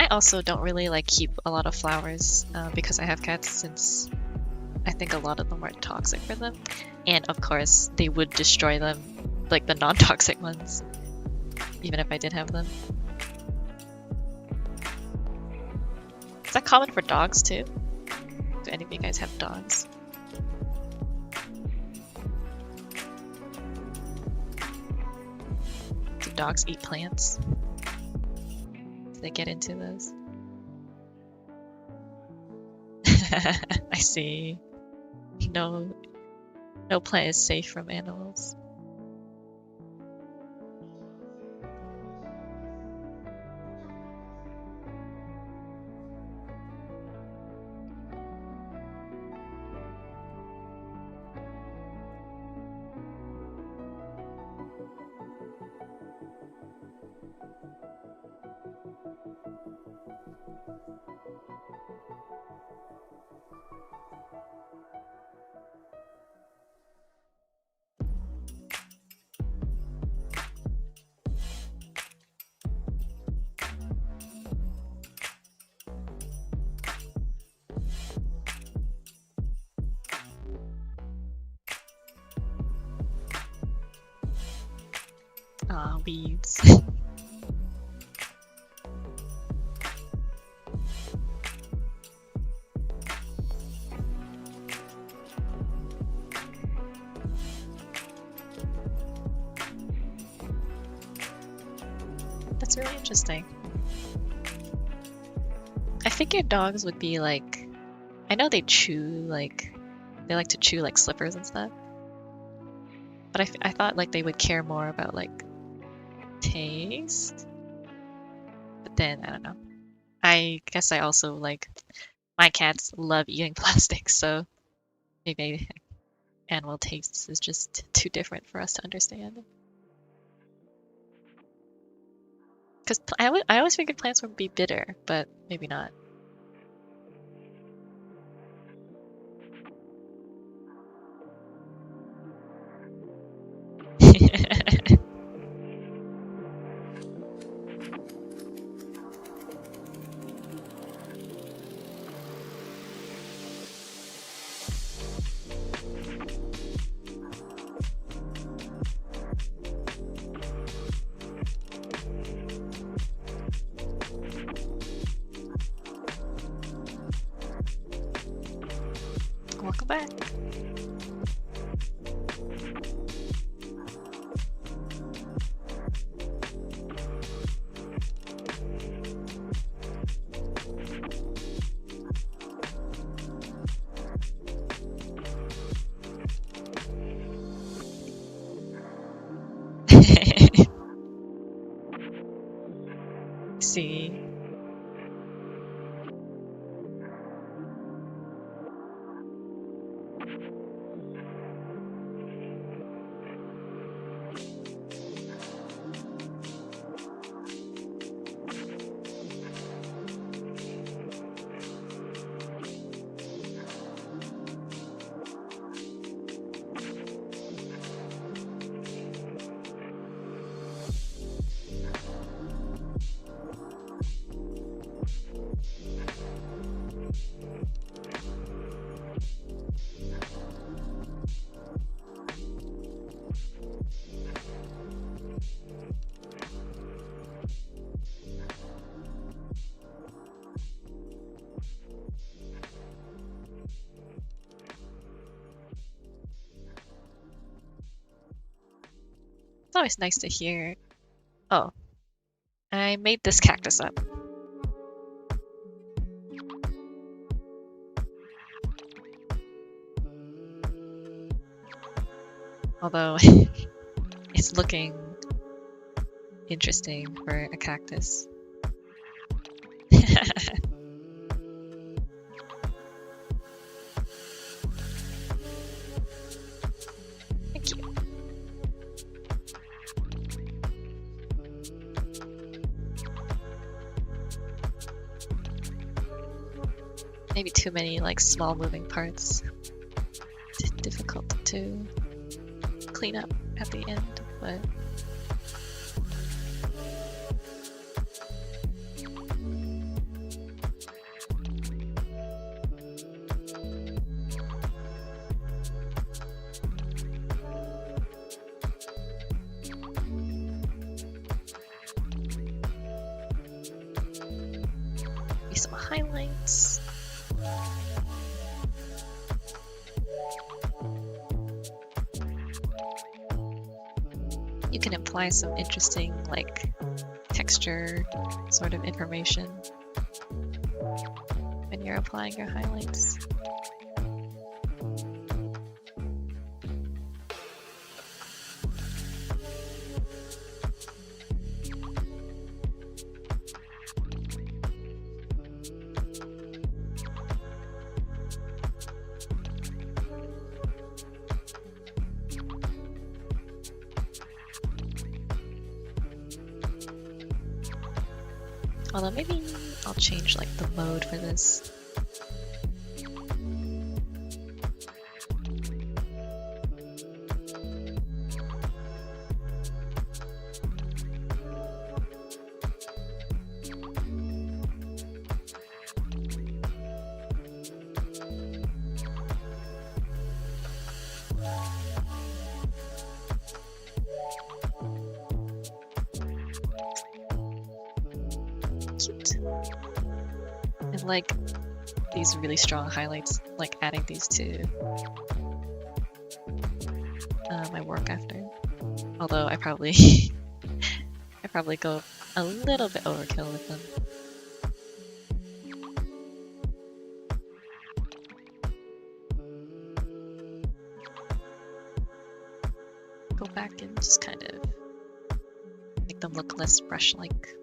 I also don't really keep a lot of flowers because I have cats, since I think a lot of them are toxic for them. And of course, they would destroy them, like the non-toxic ones, even if I did have them. Is that common for dogs too? Do any of you guys have dogs? Do dogs eat plants? Do they get into those? I see. No plant is safe from animals. Aw, weeds. That's really interesting. I figured dogs would be like, I know they chew like, they like to chew like slippers and stuff. But I thought like they would care more about like taste. But then I don't know. I guess I also like, my cats love eating plastic, so maybe animal tastes is just too different for us to understand. Because I always figured plants would be bitter, but maybe not. Welcome back. See. It's always nice to hear. Oh, I made this cactus up. Although it's looking interesting for a cactus. Thank you. Maybe too many like small moving parts. Difficult to clean up at the end, but maybe some highlights. You can imply some interesting, like, texture sort of information when you're applying your highlights. Although maybe I'll change like the mode for this. cute. And like these really strong highlights, like adding these to my work after. Although I probably I probably go a little bit overkill with them. Go back and just kind of make them look less brush-like.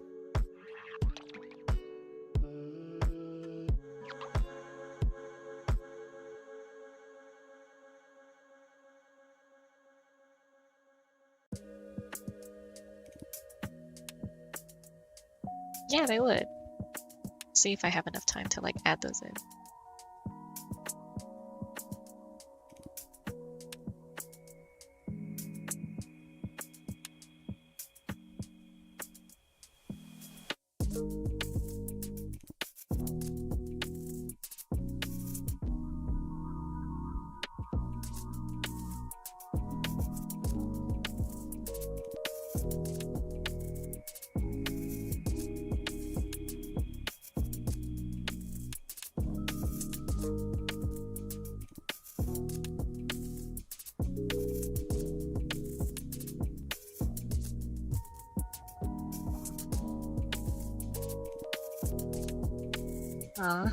Yeah, they would. See if I have enough time to like add those in. Aw,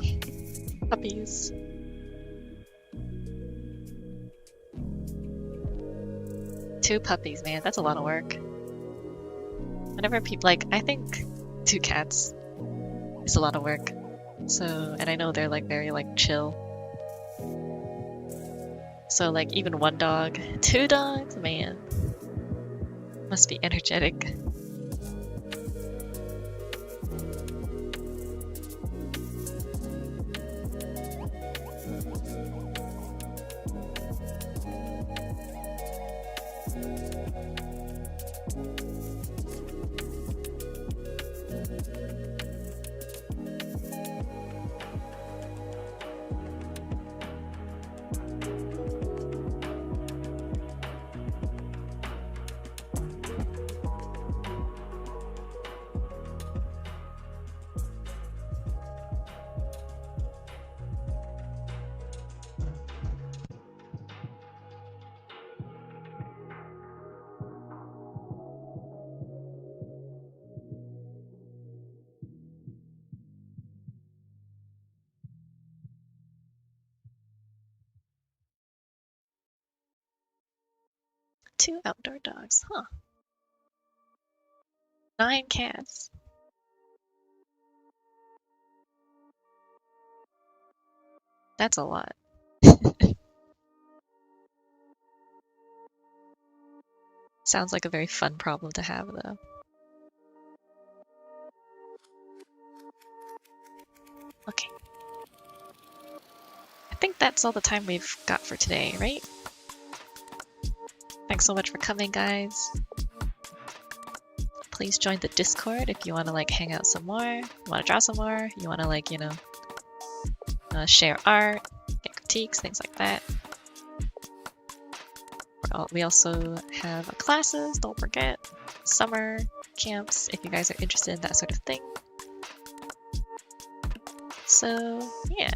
puppies. Two puppies, man, that's a lot of work. Whenever people, like, I think 2 cats is a lot of work. So, and I know they're like very like chill. So like even 1 dog, 2 dogs, man, must be energetic. Two outdoor dogs, huh? 9 cats. That's a lot. Sounds like a very fun problem to have, though. Okay. I think that's all the time we've got for today, right? Thanks so much for coming, guys. Please join the Discord if you want to like hang out some more, you want to draw some more, you want to like, you know, share art, get critiques, things like that. We also have classes, don't forget, summer camps, if you guys are interested in that sort of thing. So, yeah.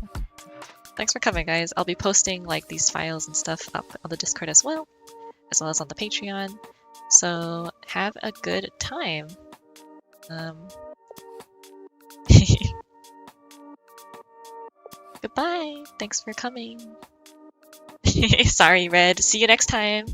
Thanks for coming, guys. I'll be posting like these files and stuff up on the Discord as well as on the Patreon. So, have a good time. Goodbye. Thanks for coming. Sorry, Red. See you next time.